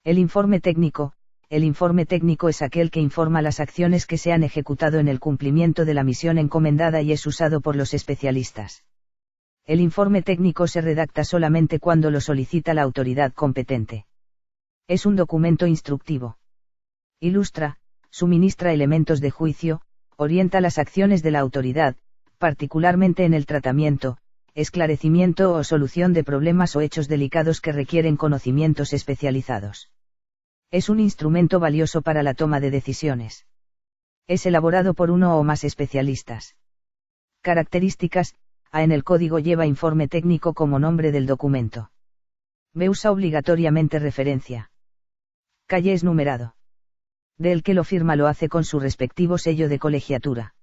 El informe técnico es aquel que informa las acciones que se han ejecutado en el cumplimiento de la misión encomendada y es usado por los especialistas. El informe técnico se redacta solamente cuando lo solicita la autoridad competente. Es un documento instructivo. Ilustra, suministra elementos de juicio, orienta las acciones de la autoridad, particularmente en el tratamiento, esclarecimiento o solución de problemas o hechos delicados que requieren conocimientos especializados. Es un instrumento valioso para la toma de decisiones. Es elaborado por uno o más especialistas. Características: A en el código lleva informe técnico como nombre del documento. B usa obligatoriamente referencia. Calle es numerado. D el que lo firma lo hace con su respectivo sello de colegiatura.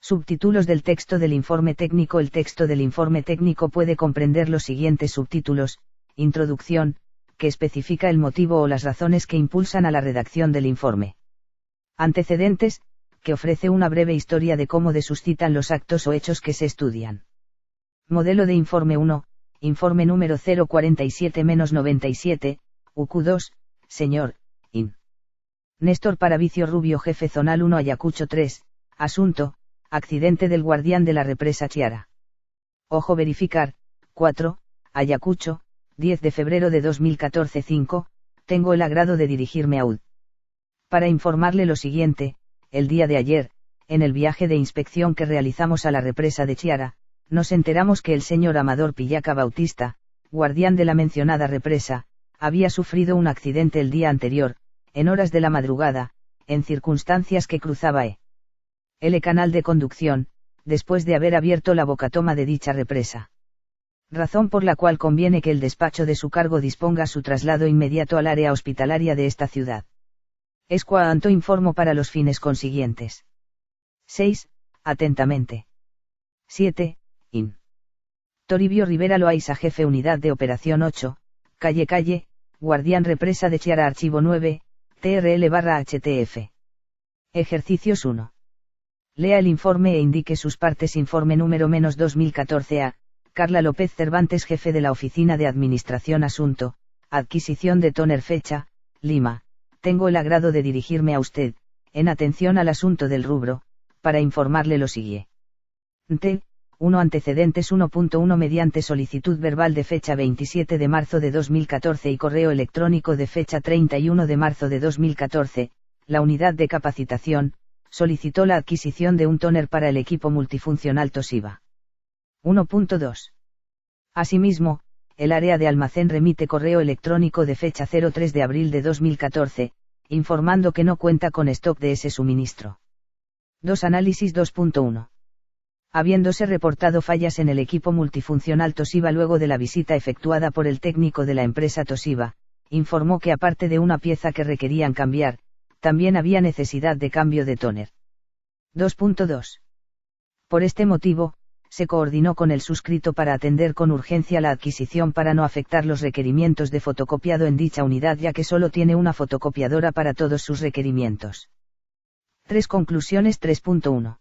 Subtítulos del texto del informe técnico. El texto del informe técnico puede comprender los siguientes subtítulos: Introducción, que especifica el motivo o las razones que impulsan a la redacción del informe. Antecedentes, que ofrece una breve historia de cómo suscitan los actos o hechos que se estudian. Modelo de informe 1, informe número 047-97, UQ2, señor, IN. Néstor Paravicio Rubio, jefe zonal 1 Ayacucho 3, asunto, accidente del guardián de la represa Chiara. Ojo verificar, 4, Ayacucho, 10 de febrero de 2014. 5, tengo el agrado de dirigirme a UD. Para informarle lo siguiente: el día de ayer, en el viaje de inspección que realizamos a la represa de Chiara, nos enteramos que el señor Amador Pillaca Bautista, guardián de la mencionada represa, había sufrido un accidente el día anterior, en horas de la madrugada, en circunstancias que cruzaba el canal de conducción, después de haber abierto la bocatoma de dicha represa. Razón por la cual conviene que el despacho de su cargo disponga su traslado inmediato al área hospitalaria de esta ciudad. Es cuanto informo para los fines consiguientes. 6. Atentamente. 7. IN. Toribio Rivera Loaiza, jefe unidad de operación 8, calle, guardián represa de Chiara, archivo 9, TRL/HTF. Ejercicios 1. Lea el informe e indique sus partes. Informe número -2014-A, Carla López Cervantes, jefe de la Oficina de Administración. Asunto, adquisición de tóner. Fecha, Lima. Tengo el agrado de dirigirme a usted, en atención al asunto del rubro, para informarle lo siguiente. 1. Antecedentes 1.1. Mediante solicitud verbal de fecha 27 de marzo de 2014 y correo electrónico de fecha 31 de marzo de 2014, la unidad de capacitación solicitó la adquisición de un tóner para el equipo multifuncional Toshiba. 1.2. Asimismo, el área de almacén remite correo electrónico de fecha 03 de abril de 2014, informando que no cuenta con stock de ese suministro. 2. Análisis 2.1. Habiéndose reportado fallas en el equipo multifuncional Toshiba luego de la visita efectuada por el técnico de la empresa Toshiba, informó que aparte de una pieza que requerían cambiar, también había necesidad de cambio de tóner. 2.2. Por este motivo, se coordinó con el suscrito para atender con urgencia la adquisición para no afectar los requerimientos de fotocopiado en dicha unidad, ya que solo tiene una fotocopiadora para todos sus requerimientos. 3. Conclusiones 3.1.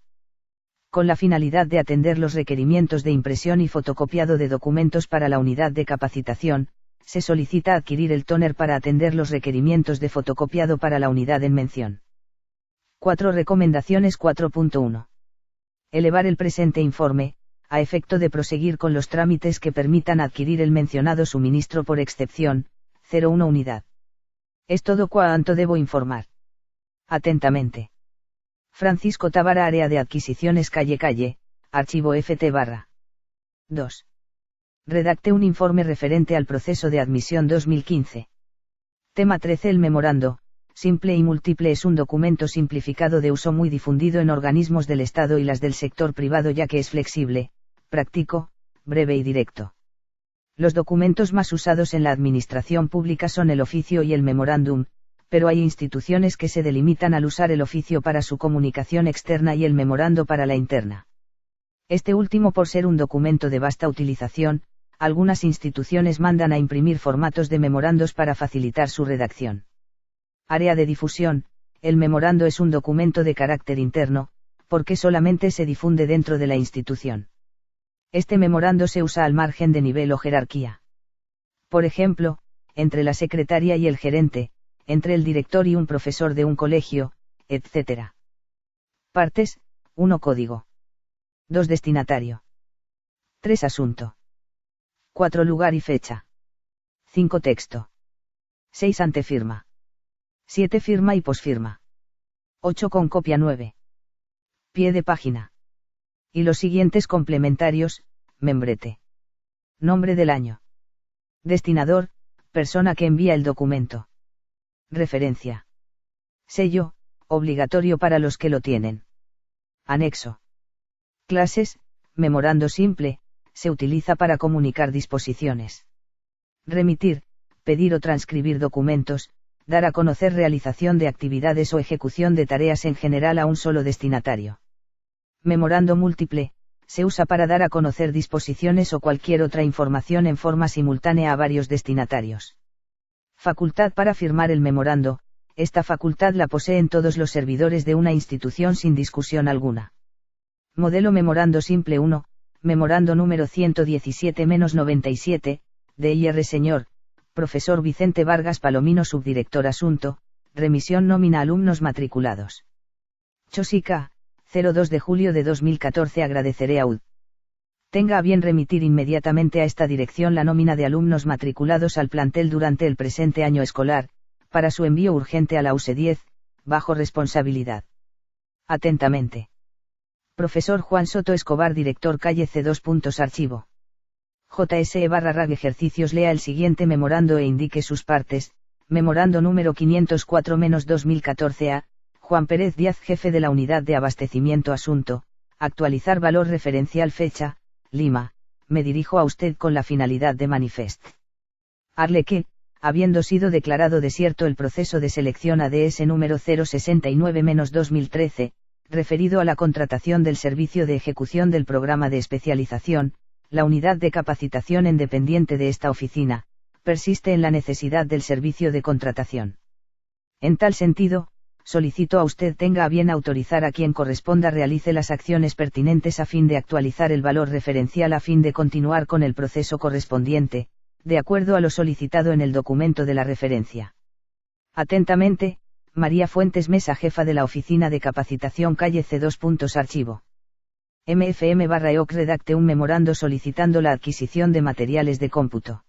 Con la finalidad de atender los requerimientos de impresión y fotocopiado de documentos para la unidad de capacitación, se solicita adquirir el tóner para atender los requerimientos de fotocopiado para la unidad en mención. 4. Recomendaciones 4.1. Elevar el presente informe, a efecto de proseguir con los trámites que permitan adquirir el mencionado suministro por excepción, 01 unidad. Es todo cuanto debo informar. Atentamente. Francisco Tábara, área de adquisiciones calle, archivo FT/. 2. Redacte un informe referente al proceso de admisión 2015. Tema 13. El memorando, simple y múltiple, es un documento simplificado de uso muy difundido en organismos del Estado y las del sector privado, ya que es flexible, práctico, breve y directo. Los documentos más usados en la administración pública son el oficio y el memorándum, pero hay instituciones que se delimitan al usar el oficio para su comunicación externa y el memorando para la interna. Este último, por ser un documento de vasta utilización, algunas instituciones mandan a imprimir formatos de memorandos para facilitar su redacción. Área de difusión. El memorando es un documento de carácter interno, porque solamente se difunde dentro de la institución. Este memorando se usa al margen de nivel o jerarquía. Por ejemplo, entre la secretaria y el gerente, entre el director y un profesor de un colegio, etc. Partes. 1 Código. 2 Destinatario. 3 Asunto. 4 Lugar y fecha. 5 Texto. 6 Antefirma. 7 Firma y posfirma. 8 Con copia. 9 Pie de página. Y los siguientes complementarios. Membrete. Nombre del año. Destinador, persona que envía el documento. Referencia. Sello, obligatorio para los que lo tienen. Anexo. Clases, memorando simple, se utiliza para comunicar disposiciones. Remitir, pedir o transcribir documentos, dar a conocer realización de actividades o ejecución de tareas en general a un solo destinatario. Memorando múltiple, se usa para dar a conocer disposiciones o cualquier otra información en forma simultánea a varios destinatarios. Facultad para firmar el memorando. Esta facultad la poseen todos los servidores de una institución sin discusión alguna. Modelo memorando simple 1, memorando número 117-97, DIR Señor, profesor Vicente Vargas Palomino subdirector asunto, remisión nómina alumnos matriculados. Chosica, 02 de julio de 2014 agradeceré a UD. Tenga a bien remitir inmediatamente a esta dirección la nómina de alumnos matriculados al plantel durante el presente año escolar, para su envío urgente a la USE 10, bajo responsabilidad. Atentamente. Profesor Juan Soto Escobar director calle C2. Archivo. JSE/RAG ejercicios lea el siguiente memorando e indique sus partes. Memorando número 504-2014 a, Juan Pérez Díaz jefe de la unidad de abastecimiento asunto, actualizar valor referencial fecha, Lima, me dirijo a usted con la finalidad de manifest. Arle que, habiendo sido declarado desierto el proceso de selección ADS número 069-2013, referido a la contratación del servicio de ejecución del programa de especialización, la unidad de capacitación en dependiente de esta oficina, persiste en la necesidad del servicio de contratación. En tal sentido, solicito a usted tenga a bien autorizar a quien corresponda realice las acciones pertinentes a fin de actualizar el valor referencial a fin de continuar con el proceso correspondiente, de acuerdo a lo solicitado en el documento de la referencia. Atentamente, María Fuentes Mesa jefa de la Oficina de Capacitación calle C2. Archivo. MFM/EOC redacte un memorando solicitando la adquisición de materiales de cómputo.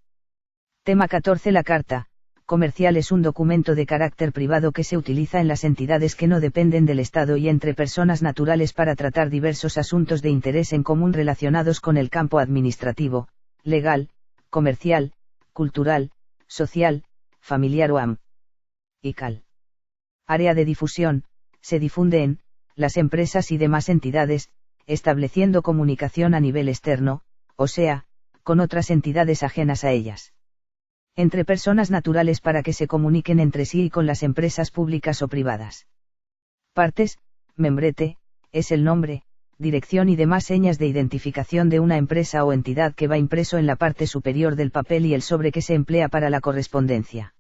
Tema 14 La carta comercial es un documento de carácter privado que se utiliza en las entidades que no dependen del Estado y entre personas naturales para tratar diversos asuntos de interés en común relacionados con el campo administrativo, legal, comercial, cultural, social, familiar o amical. Área de difusión, se difunde en las empresas y demás entidades, estableciendo comunicación a nivel externo, o sea, con otras entidades ajenas a ellas. Entre personas naturales para que se comuniquen entre sí y con las empresas públicas o privadas. Partes, membrete, es el nombre, dirección y demás señas de identificación de una empresa o entidad que va impreso en la parte superior del papel y el sobre que se emplea para la correspondencia.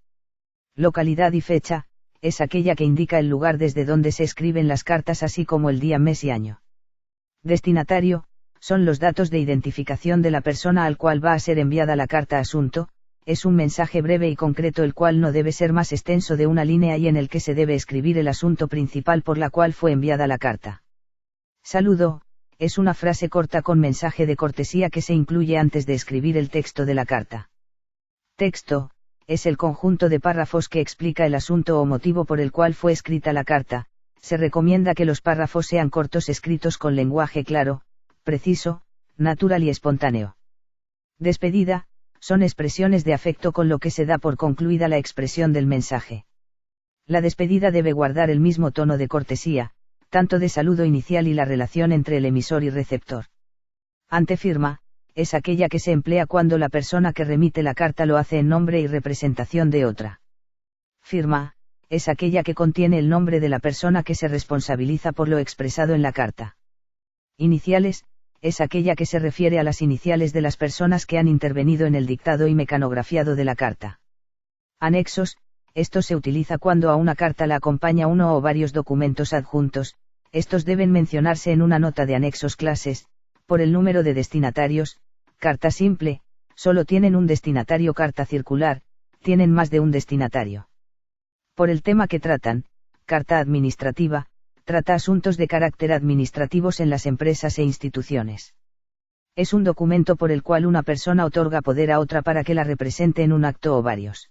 Localidad y fecha, es aquella que indica el lugar desde donde se escriben las cartas así como el día, mes y año. Destinatario, son los datos de identificación de la persona al cual va a ser enviada la carta asunto, es un mensaje breve y concreto el cual no debe ser más extenso de una línea y en el que se debe escribir el asunto principal por la cual fue enviada la carta. Saludo, es una frase corta con mensaje de cortesía que se incluye antes de escribir el texto de la carta. Texto, es el conjunto de párrafos que explica el asunto o motivo por el cual fue escrita la carta. Se recomienda que los párrafos sean cortos escritos con lenguaje claro, preciso, natural y espontáneo. Despedida, son expresiones de afecto con lo que se da por concluida la expresión del mensaje. La despedida debe guardar el mismo tono de cortesía, tanto de saludo inicial y la relación entre el emisor y receptor. Antefirma, es aquella que se emplea cuando la persona que remite la carta lo hace en nombre y representación de otra. Firma, es aquella que contiene el nombre de la persona que se responsabiliza por lo expresado en la carta. Iniciales, es aquella que se refiere a las iniciales de las personas que han intervenido en el dictado y mecanografiado de la carta. Anexos, Esto se utiliza cuando a una carta la acompaña uno o varios documentos adjuntos. Estos deben mencionarse en una nota de anexos clases, por el número de destinatarios. Carta simple, solo tienen un destinatario. Carta circular, tienen más de un destinatario. Por el tema que tratan. Carta administrativa, trata asuntos de carácter administrativos en las empresas e instituciones. Es un documento por el cual una persona otorga poder a otra para que la represente en un acto o varios.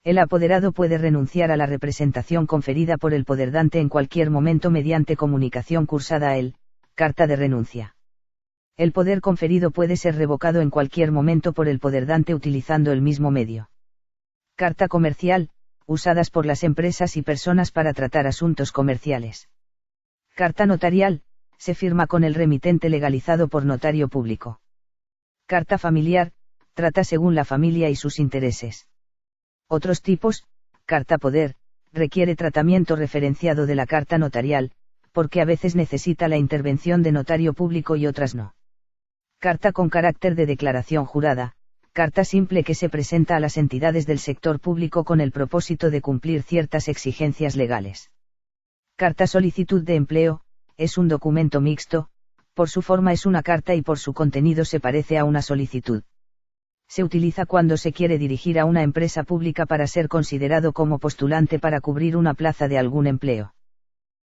El apoderado puede renunciar a la representación conferida por el poderdante en cualquier momento mediante comunicación cursada a él, carta de renuncia. El poder conferido puede ser revocado en cualquier momento por el poderdante utilizando el mismo medio. Carta comercial, usadas por las empresas y personas para tratar asuntos comerciales. Carta notarial, se firma con el remitente legalizado por notario público. Carta familiar, trata según la familia y sus intereses. Otros tipos. Carta poder, requiere tratamiento referenciado de la carta notarial, porque a veces necesita la intervención de notario público y otras no. Carta con carácter de declaración jurada, carta simple que se presenta a las entidades del sector público con el propósito de cumplir ciertas exigencias legales. Carta solicitud de empleo, es un documento mixto, por su forma es una carta y por su contenido se parece a una solicitud. Se utiliza cuando se quiere dirigir a una empresa pública para ser considerado como postulante para cubrir una plaza de algún empleo.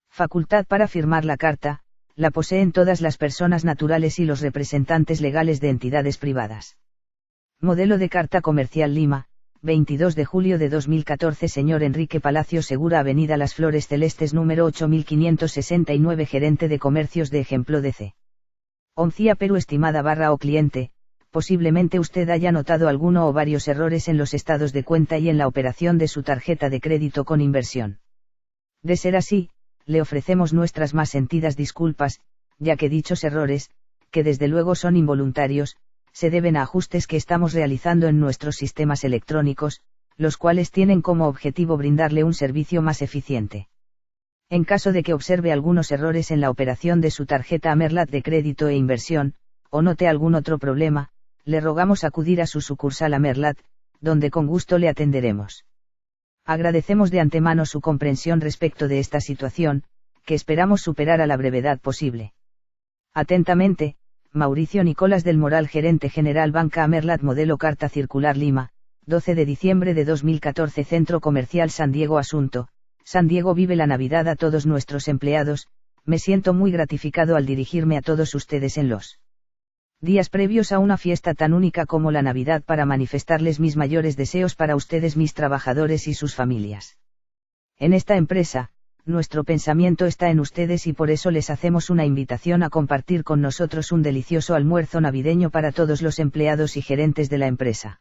Facultad para firmar la carta, la poseen todas las personas naturales y los representantes legales de entidades privadas. Modelo de carta comercial Lima, 22 de julio de 2014. Señor Enrique Palacio Segura, Avenida Las Flores Celestes número 8569, gerente de comercios de ejemplo DC. Oncia Perú. Estimada / o cliente, posiblemente usted haya notado alguno o varios errores en los estados de cuenta y en la operación de su tarjeta de crédito con inversión. De ser así, le ofrecemos nuestras más sentidas disculpas, ya que dichos errores, que desde luego son involuntarios, se deben a ajustes que estamos realizando en nuestros sistemas electrónicos, los cuales tienen como objetivo brindarle un servicio más eficiente. En caso de que observe algunos errores en la operación de su tarjeta Amerlat de crédito e inversión, o note algún otro problema, le rogamos acudir a su sucursal Amerlat, donde con gusto le atenderemos. Agradecemos de antemano su comprensión respecto de esta situación, que esperamos superar a la brevedad posible. Atentamente, Mauricio Nicolás del Moral, gerente general Banca Amerlat. Modelo carta circular Lima, 12 de diciembre de 2014. Centro Comercial San Diego. Asunto: San Diego vive la Navidad a todos nuestros empleados. Me siento muy gratificado al dirigirme a todos ustedes en los días previos a una fiesta tan única como la Navidad para manifestarles mis mayores deseos para ustedes, mis trabajadores y sus familias. En esta empresa, nuestro pensamiento está en ustedes y por eso les hacemos una invitación a compartir con nosotros un delicioso almuerzo navideño para todos los empleados y gerentes de la empresa.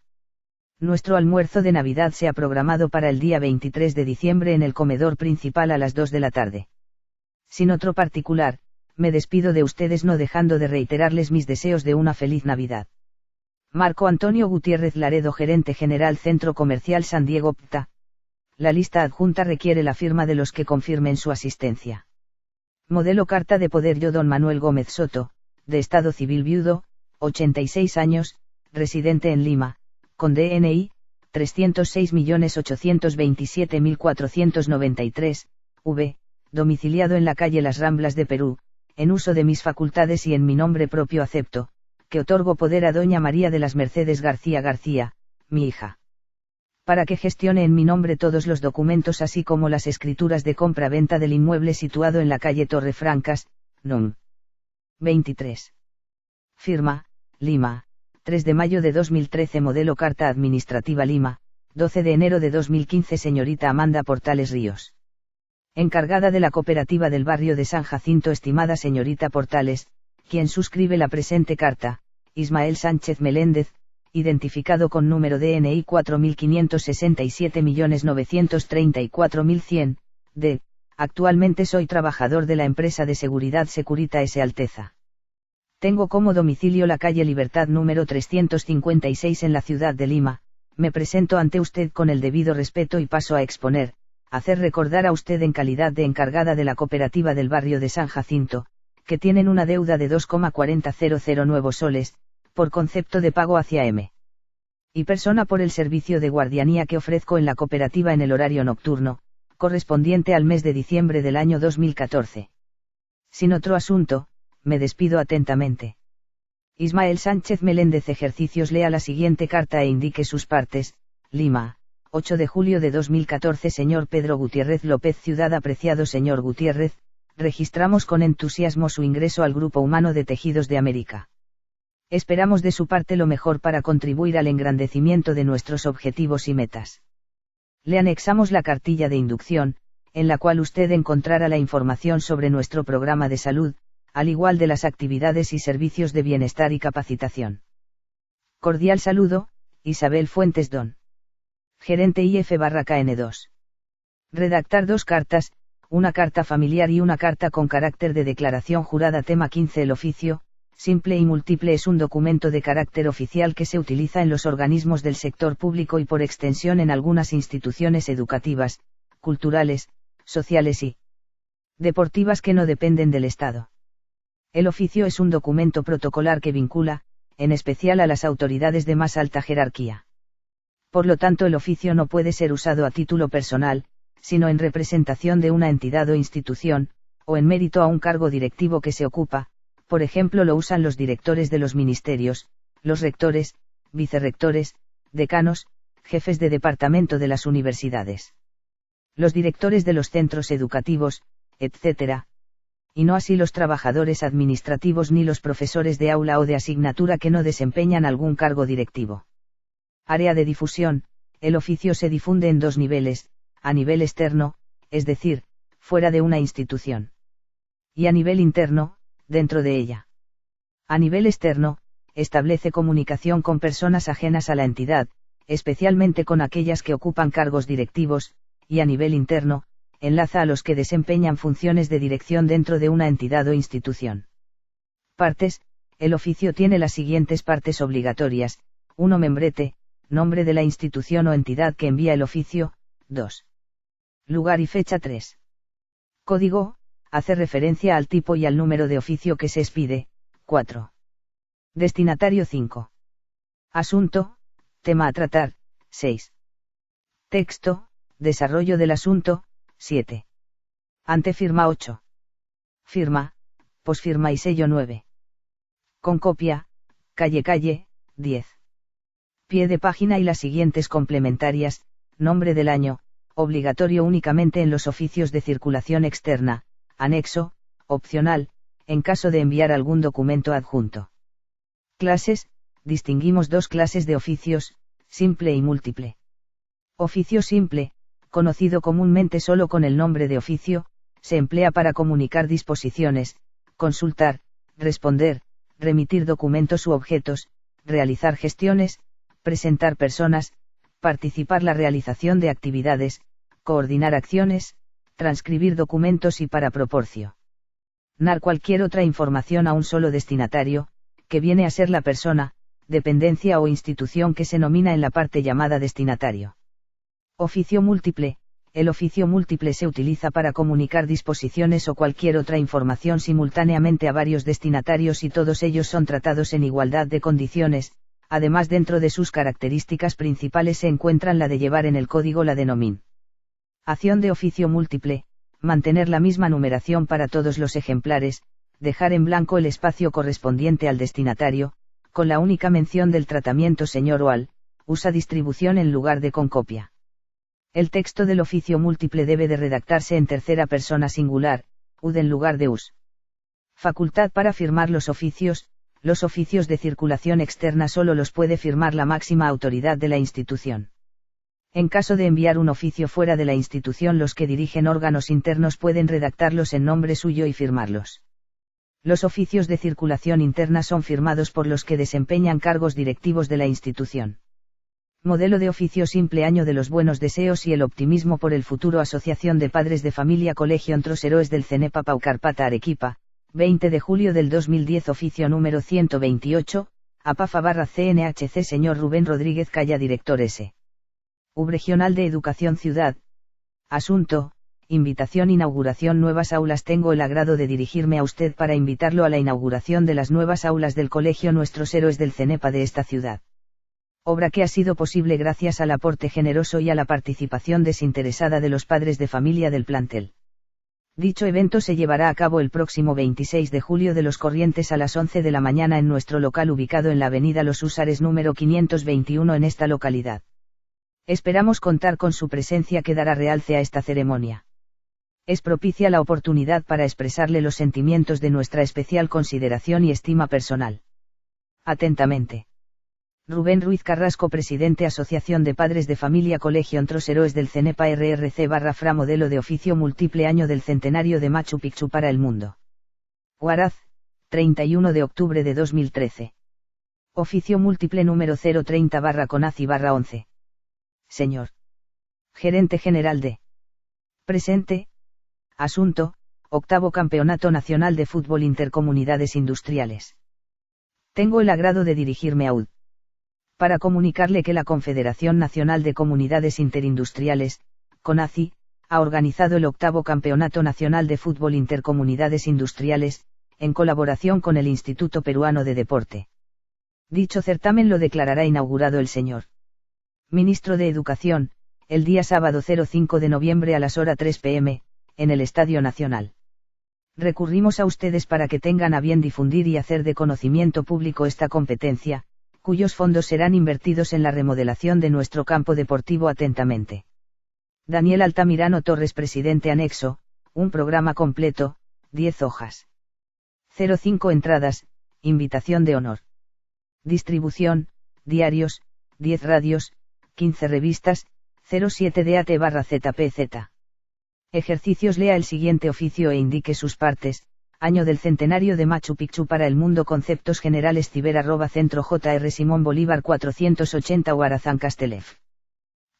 Nuestro almuerzo de Navidad se ha programado para el día 23 de diciembre en el comedor principal a las 2 de la tarde. Sin otro particular, me despido de ustedes no dejando de reiterarles mis deseos de una feliz Navidad. Marco Antonio Gutiérrez Laredo, gerente general Centro Comercial San Diego PTA. La lista adjunta requiere la firma de los que confirmen su asistencia. Modelo carta de poder. Yo, don Manuel Gómez Soto, de estado civil, viudo, 86 años, residente en Lima, con DNI, 306.827.493, v, domiciliado en la calle Las Ramblas de Perú, en uso de mis facultades y en mi nombre propio acepto, que otorgo poder a doña María de las Mercedes García García, mi hija, para que gestione en mi nombre todos los documentos así como las escrituras de compra-venta del inmueble situado en la calle Torrefrancas, núm. 23. Firma, Lima, 3 de mayo de 2013. Modelo carta administrativa Lima, 12 de enero de 2015. Señorita Amanda Portales Ríos, encargada de la cooperativa del barrio de San Jacinto. Estimada señorita Portales, quien suscribe la presente carta, Ismael Sánchez Meléndez, identificado con número DNI 4567.934.100, d. Actualmente soy trabajador de la empresa de seguridad Securita S. Alteza. Tengo como domicilio la calle Libertad número 356 en la ciudad de Lima. Me presento ante usted con el debido respeto y paso a exponer, hacer recordar a usted en calidad de encargada de la cooperativa del barrio de San Jacinto, que tienen una deuda de 2,4000 nuevos soles, por concepto de pago hacia M. Y persona por el servicio de guardianía que ofrezco en la cooperativa en el horario nocturno, correspondiente al mes de diciembre del año 2014. Sin otro asunto, me despido atentamente. Ismael Sánchez Meléndez. Ejercicios. Lea la siguiente carta e indique sus partes. Lima, 8 de julio de 2014. Señor Pedro Gutiérrez López. Ciudad. Apreciado señor Gutiérrez, registramos con entusiasmo su ingreso al Grupo Humano de Tejidos de América. Esperamos de su parte lo mejor para contribuir al engrandecimiento de nuestros objetivos y metas. Le anexamos la cartilla de inducción, en la cual usted encontrará la información sobre nuestro programa de salud, al igual de las actividades y servicios de bienestar y capacitación. Cordial saludo, Isabel Fuentes Don. Gerente IF/KN2. Redactar 2 cartas, una carta familiar y una carta con carácter de declaración jurada. Tema 15. El oficio, simple y múltiple, es un documento de carácter oficial que se utiliza en los organismos del sector público y por extensión en algunas instituciones educativas, culturales, sociales y deportivas que no dependen del Estado. El oficio es un documento protocolar que vincula, en especial a las autoridades de más alta jerarquía. Por lo tanto, el oficio no puede ser usado a título personal, sino en representación de una entidad o institución, o en mérito a un cargo directivo que se ocupa. Por ejemplo, lo usan los directores de los ministerios, los rectores, vicerrectores, decanos, jefes de departamento de las universidades, los directores de los centros educativos, etc., y no así los trabajadores administrativos ni los profesores de aula o de asignatura que no desempeñan algún cargo directivo. Área de difusión. El oficio se difunde en 2 niveles, a nivel externo, es decir, fuera de una institución, y a nivel interno, dentro de ella. A nivel externo, establece comunicación con personas ajenas a la entidad, especialmente con aquellas que ocupan cargos directivos, y a nivel interno, enlaza a los que desempeñan funciones de dirección dentro de una entidad o institución. Partes. El oficio tiene las siguientes partes obligatorias. 1. Membrete, nombre de la institución o entidad que envía el oficio. 2. Lugar y fecha. 3. Código, hace referencia al tipo y al número de oficio que se expide. 4. Destinatario. 5. Asunto, tema a tratar. 6. Texto, desarrollo del asunto. 7. Antefirma. 8. Firma, posfirma y sello. 9. Con copia, calle. 10. Pie de página y las siguientes complementarias. Nombre del año, obligatorio únicamente en los oficios de circulación externa. Anexo, opcional, en caso de enviar algún documento adjunto. Clases. Distinguimos 2 clases de oficios, simple y múltiple. Oficio simple, conocido comúnmente solo con el nombre de oficio, se emplea para comunicar disposiciones, consultar, responder, remitir documentos u objetos, realizar gestiones, presentar personas, participar la realización de actividades, coordinar acciones, transcribir documentos y para proporcionar cualquier otra información a un solo destinatario, que viene a ser la persona, dependencia o institución que se nomina en la parte llamada destinatario. Oficio múltiple. El oficio múltiple se utiliza para comunicar disposiciones o cualquier otra información simultáneamente a varios destinatarios y todos ellos son tratados en igualdad de condiciones. Además, dentro de sus características principales se encuentran la de llevar en el código la denominación de oficio múltiple, mantener la misma numeración para todos los ejemplares, dejar en blanco el espacio correspondiente al destinatario, con la única mención del tratamiento señor o al, usa distribución en lugar de con copia. El texto del oficio múltiple debe de redactarse en tercera persona singular, ud en lugar de us. Facultad para firmar los oficios de circulación externa solo los puede firmar la máxima autoridad de la institución. En caso de enviar un oficio fuera de la institución, los que dirigen órganos internos pueden redactarlos en nombre suyo y firmarlos. Los oficios de circulación interna son firmados por los que desempeñan cargos directivos de la institución. Modelo de oficio simple. Año de los buenos deseos y el optimismo por el futuro. Asociación de Padres de Familia Colegio Entros Héroes del CENEPA Paucarpata Arequipa, 20 de julio del 2010. Oficio número 128, APAFA/CNHC. Señor Rubén Rodríguez Calla, director S. Regional de Educación Ciudad. Asunto, invitación. Inauguración nuevas aulas. Tengo el agrado de dirigirme a usted para invitarlo a la inauguración de las nuevas aulas del Colegio Nuestros Héroes del CENEPA de esta ciudad. obra que ha sido posible gracias al aporte generoso y a la participación desinteresada de los padres de familia del plantel. Dicho evento se llevará a cabo el próximo 26 de julio de los Corrientes a las 11 de la mañana en nuestro local ubicado en la avenida Los Húsares número 521 en esta localidad. Esperamos contar con su presencia que dará realce a esta ceremonia. Es propicia la oportunidad para expresarle los sentimientos de nuestra especial consideración y estima personal. Atentamente. Rubén Ruiz Carrasco, presidente Asociación de Padres de Familia Colegio Entros Heroes del CENEPA RRC/FRA modelo de oficio múltiple año del centenario de Machu Picchu para el mundo. Huaraz, 31 de octubre de 2013. Oficio múltiple número 030/CONACI/11. Señor Gerente General de Presente. Asunto, octavo Campeonato Nacional de Fútbol Intercomunidades Industriales. Tengo el agrado de dirigirme a UD. Para comunicarle que la Confederación Nacional de Comunidades Interindustriales, CONACI, ha organizado el octavo Campeonato Nacional de Fútbol Intercomunidades Industriales, en colaboración con el Instituto Peruano de Deporte. Dicho certamen lo declarará inaugurado el señor Ministro de Educación, el día sábado 05 de noviembre a las hora 3 p.m., en el Estadio Nacional. Recurrimos a ustedes para que tengan a bien difundir y hacer de conocimiento público esta competencia, cuyos fondos serán invertidos en la remodelación de nuestro campo deportivo. Atentamente. Daniel Altamirano Torres, presidente anexo, un programa completo, 10 hojas. 05 entradas, invitación de honor. Distribución, diarios, 10 radios, 15 revistas, 07 DAT/ZPZ. Ejercicios: lea el siguiente oficio e indique sus partes. Año del centenario de Machu Picchu para el mundo. Conceptos generales. Ciber@centro Jr. Simón Bolívar 480 Huarazán Castelef.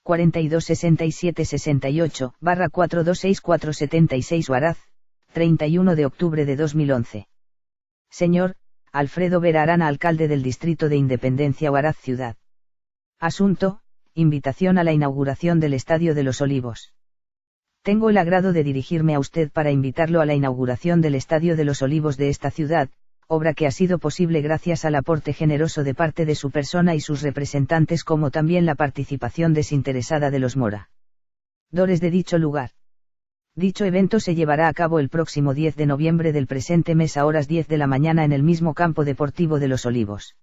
426768/426476 Huaraz, 31 de octubre de 2011. Señor Alfredo Vera Arana, alcalde del Distrito de Independencia Huaraz Ciudad. Asunto, invitación a la inauguración del Estadio de los Olivos. Tengo el agrado de dirigirme a usted para invitarlo a la inauguración del Estadio de los Olivos de esta ciudad, obra que ha sido posible gracias al aporte generoso de parte de su persona y sus representantes, como también la participación desinteresada de los moradores de dicho lugar. Dicho evento se llevará a cabo el próximo 10 de noviembre del presente mes a horas 10 de la mañana en el mismo campo deportivo de Los Olivos.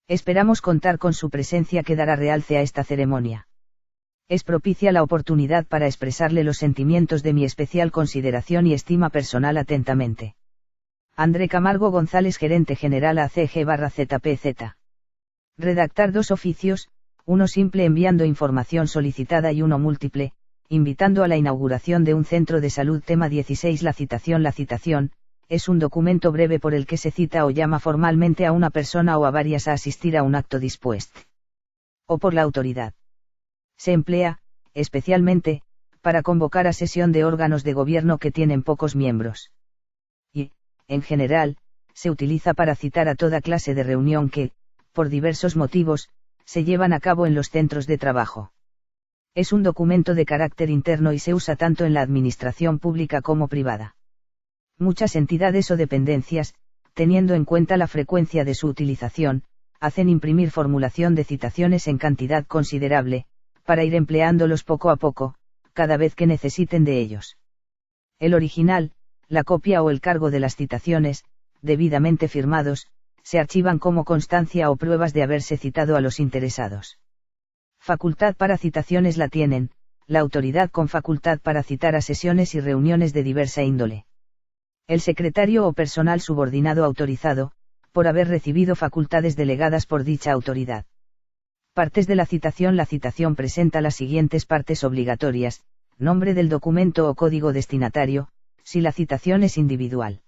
Esperamos contar con su presencia que dará realce a esta ceremonia. Es propicia la oportunidad para expresarle los sentimientos de mi especial consideración y estima personal. Atentamente. André Camargo González, gerente general ACG/ZPZ. Redactar 2 oficios, uno simple enviando información solicitada y uno múltiple, invitando a la inauguración de un centro de salud. Tema 16. La citación. La citación es un documento breve por el que se cita o llama formalmente a una persona o a varias a asistir a un acto dispuesto o por la autoridad. Se emplea, especialmente, para convocar a sesión de órganos de gobierno que tienen pocos miembros. Y, en general, se utiliza para citar a toda clase de reunión que, por diversos motivos, se llevan a cabo en los centros de trabajo. Es un documento de carácter interno y se usa tanto en la administración pública como privada. Muchas entidades o dependencias, teniendo en cuenta la frecuencia de su utilización, hacen imprimir formulación de citaciones en cantidad considerable, para ir empleándolos poco a poco, cada vez que necesiten de ellos. El original, la copia o el cargo de las citaciones, debidamente firmados, se archivan como constancia o pruebas de haberse citado a los interesados. Facultad para citaciones la tienen, la autoridad con facultad para citar a sesiones y reuniones de diversa índole. El secretario o personal subordinado autorizado, por haber recibido facultades delegadas por dicha autoridad. Partes de la citación. La citación presenta las siguientes partes obligatorias: nombre del documento o código destinatario, si la citación es individual.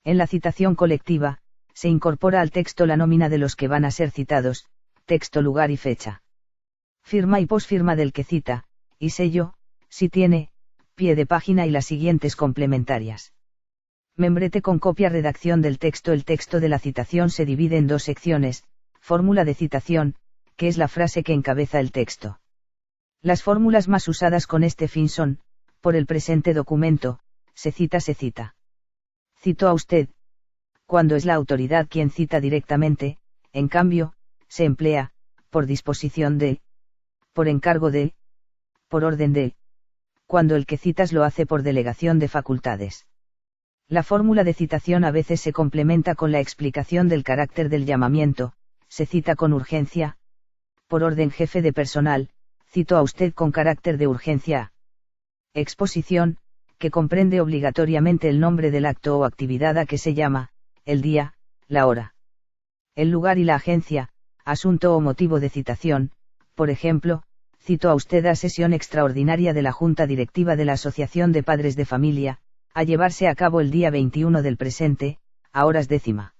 En la citación colectiva, se incorpora al texto la nómina de los que van a ser citados, texto, lugar y fecha. Firma y posfirma del que cita, y sello, si tiene, pie de página y las siguientes complementarias. Membrete con copia. Redacción del texto. El texto de la citación se divide en 2 secciones: fórmula de citación, que es la frase que encabeza el texto. Las fórmulas más usadas con este fin son: por el presente documento, se cita. Cito a usted. Cuando es la autoridad quien cita directamente, en cambio, se emplea, por disposición de, por encargo de, por orden de, cuando el que citas lo hace por delegación de facultades. La fórmula de citación a veces se complementa con la explicación del carácter del llamamiento, se cita con urgencia. Por orden jefe de personal, cito a usted con carácter de urgencia. Exposición, que comprende obligatoriamente el nombre del acto o actividad a que se llama, el día, la hora, el lugar y la agencia, asunto o motivo de citación, por ejemplo, cito a usted a sesión extraordinaria de la Junta Directiva de la Asociación de Padres de Familia, a llevarse a cabo el día 21 del presente, a horas décima.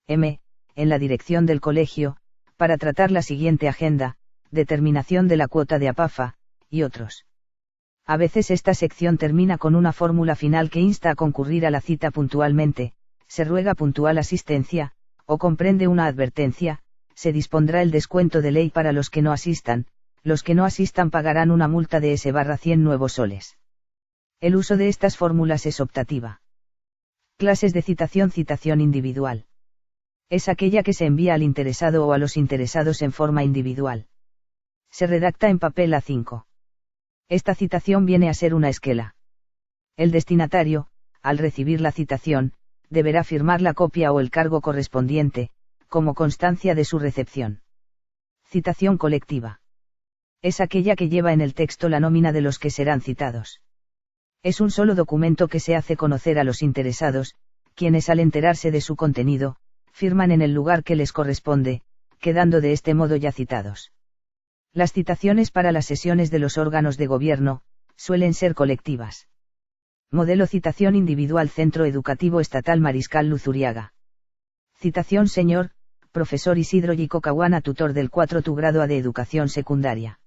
M. En la dirección del colegio, para tratar la siguiente agenda, determinación de la cuota de APAFA, y otros. A veces esta sección termina con una fórmula final que insta a concurrir a la cita puntualmente, se ruega puntual asistencia, o comprende una advertencia, se dispondrá el descuento de ley para los que no asistan pagarán una multa de S/100 nuevos soles. El uso de estas fórmulas es optativa. Clases de citación. Citación individual. Es aquella que se envía al interesado o a los interesados en forma individual. Se redacta en papel A5. Esta citación viene a ser una esquela. El destinatario, al recibir la citación, deberá firmar la copia o el cargo correspondiente, como constancia de su recepción. Citación colectiva. Es aquella que lleva en el texto la nómina de los que serán citados. Es un solo documento que se hace conocer a los interesados, quienes al enterarse de su contenido, firman en el lugar que les corresponde, quedando de este modo ya citados. Las citaciones para las sesiones de los órganos de gobierno, suelen ser colectivas. Modelo citación individual. Centro Educativo Estatal Mariscal Luzuriaga. Citación señor, profesor Isidro Yico Caguana, tutor del 4 grado A de Educación Secundaria.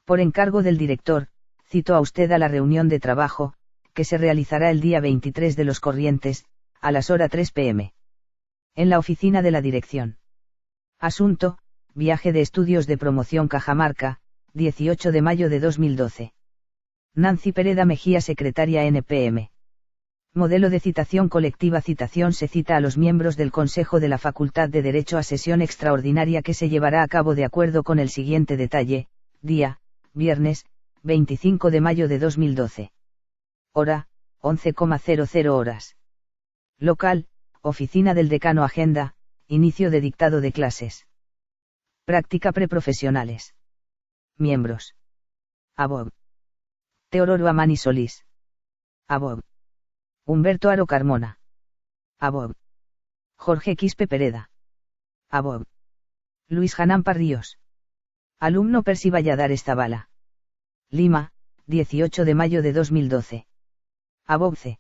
Por encargo del director, cito a usted a la reunión de trabajo, que se realizará el día 23 de los corrientes, a las horas 3 p.m. En la oficina de la dirección. Asunto, viaje de estudios de promoción Cajamarca, 18 de mayo de 2012. Nancy Pereda Mejía, secretaria NPM. Modelo de citación colectiva. Citación se cita a los miembros del Consejo de la Facultad de Derecho a sesión extraordinaria que se llevará a cabo de acuerdo con el siguiente detalle: día, viernes, 25 de mayo de 2012. Hora, 11,00 horas. Local, oficina del decano. Agenda, inicio de dictado de clases. Práctica preprofesionales. Miembros. Abog. Teodoro Amani Solís. Abog. Humberto Aro Carmona. Abog. Jorge Quispe Pereda. Abog. Luis Hanampa Ríos. Alumno Percy Valladares Zavala. Lima, 18 de mayo de 2012. Abog C.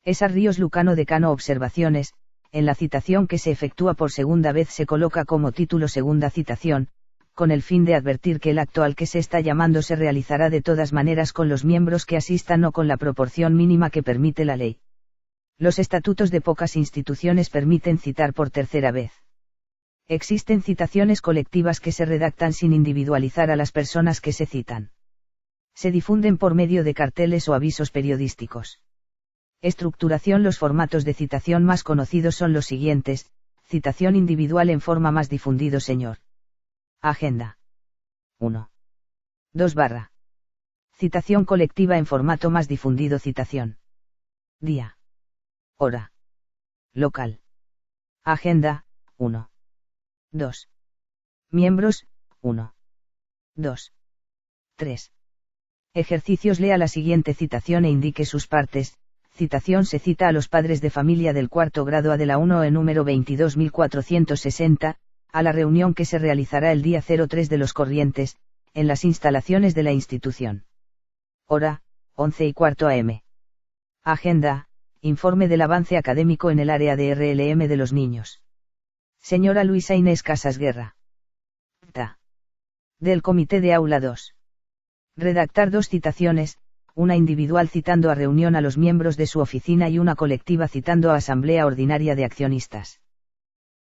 Esa Ríos Lucano, decano. Observaciones. En la citación que se efectúa por segunda vez se coloca como título segunda citación, con el fin de advertir que el acto al que se está llamando se realizará de todas maneras con los miembros que asistan o con la proporción mínima que permite la ley. Los estatutos de pocas instituciones permiten citar por tercera vez. Existen citaciones colectivas que se redactan sin individualizar a las personas que se citan. Se difunden por medio de carteles o avisos periodísticos. Estructuración. Los formatos de citación más conocidos son los siguientes: citación individual en forma más difundido señor. Agenda. 1. 2 barra. Citación colectiva en formato más difundido. Citación. Día. Hora. Local. Agenda. 1. 2. Miembros. 1. 2. 3. Ejercicios. Lea la siguiente citación e indique sus partes. Citación se cita a los padres de familia del 4 grado A de la 1 en número 22.460, a la reunión que se realizará el día 03 de los corrientes, en las instalaciones de la institución. Hora, 11:15 am. Agenda, informe del avance académico en el área de RLM de los niños. Señora Luisa Inés Casas Guerra. Ta. Del Comité de Aula 2. Redactar 2 citaciones, una individual citando a reunión a los miembros de su oficina y una colectiva citando a asamblea ordinaria de accionistas.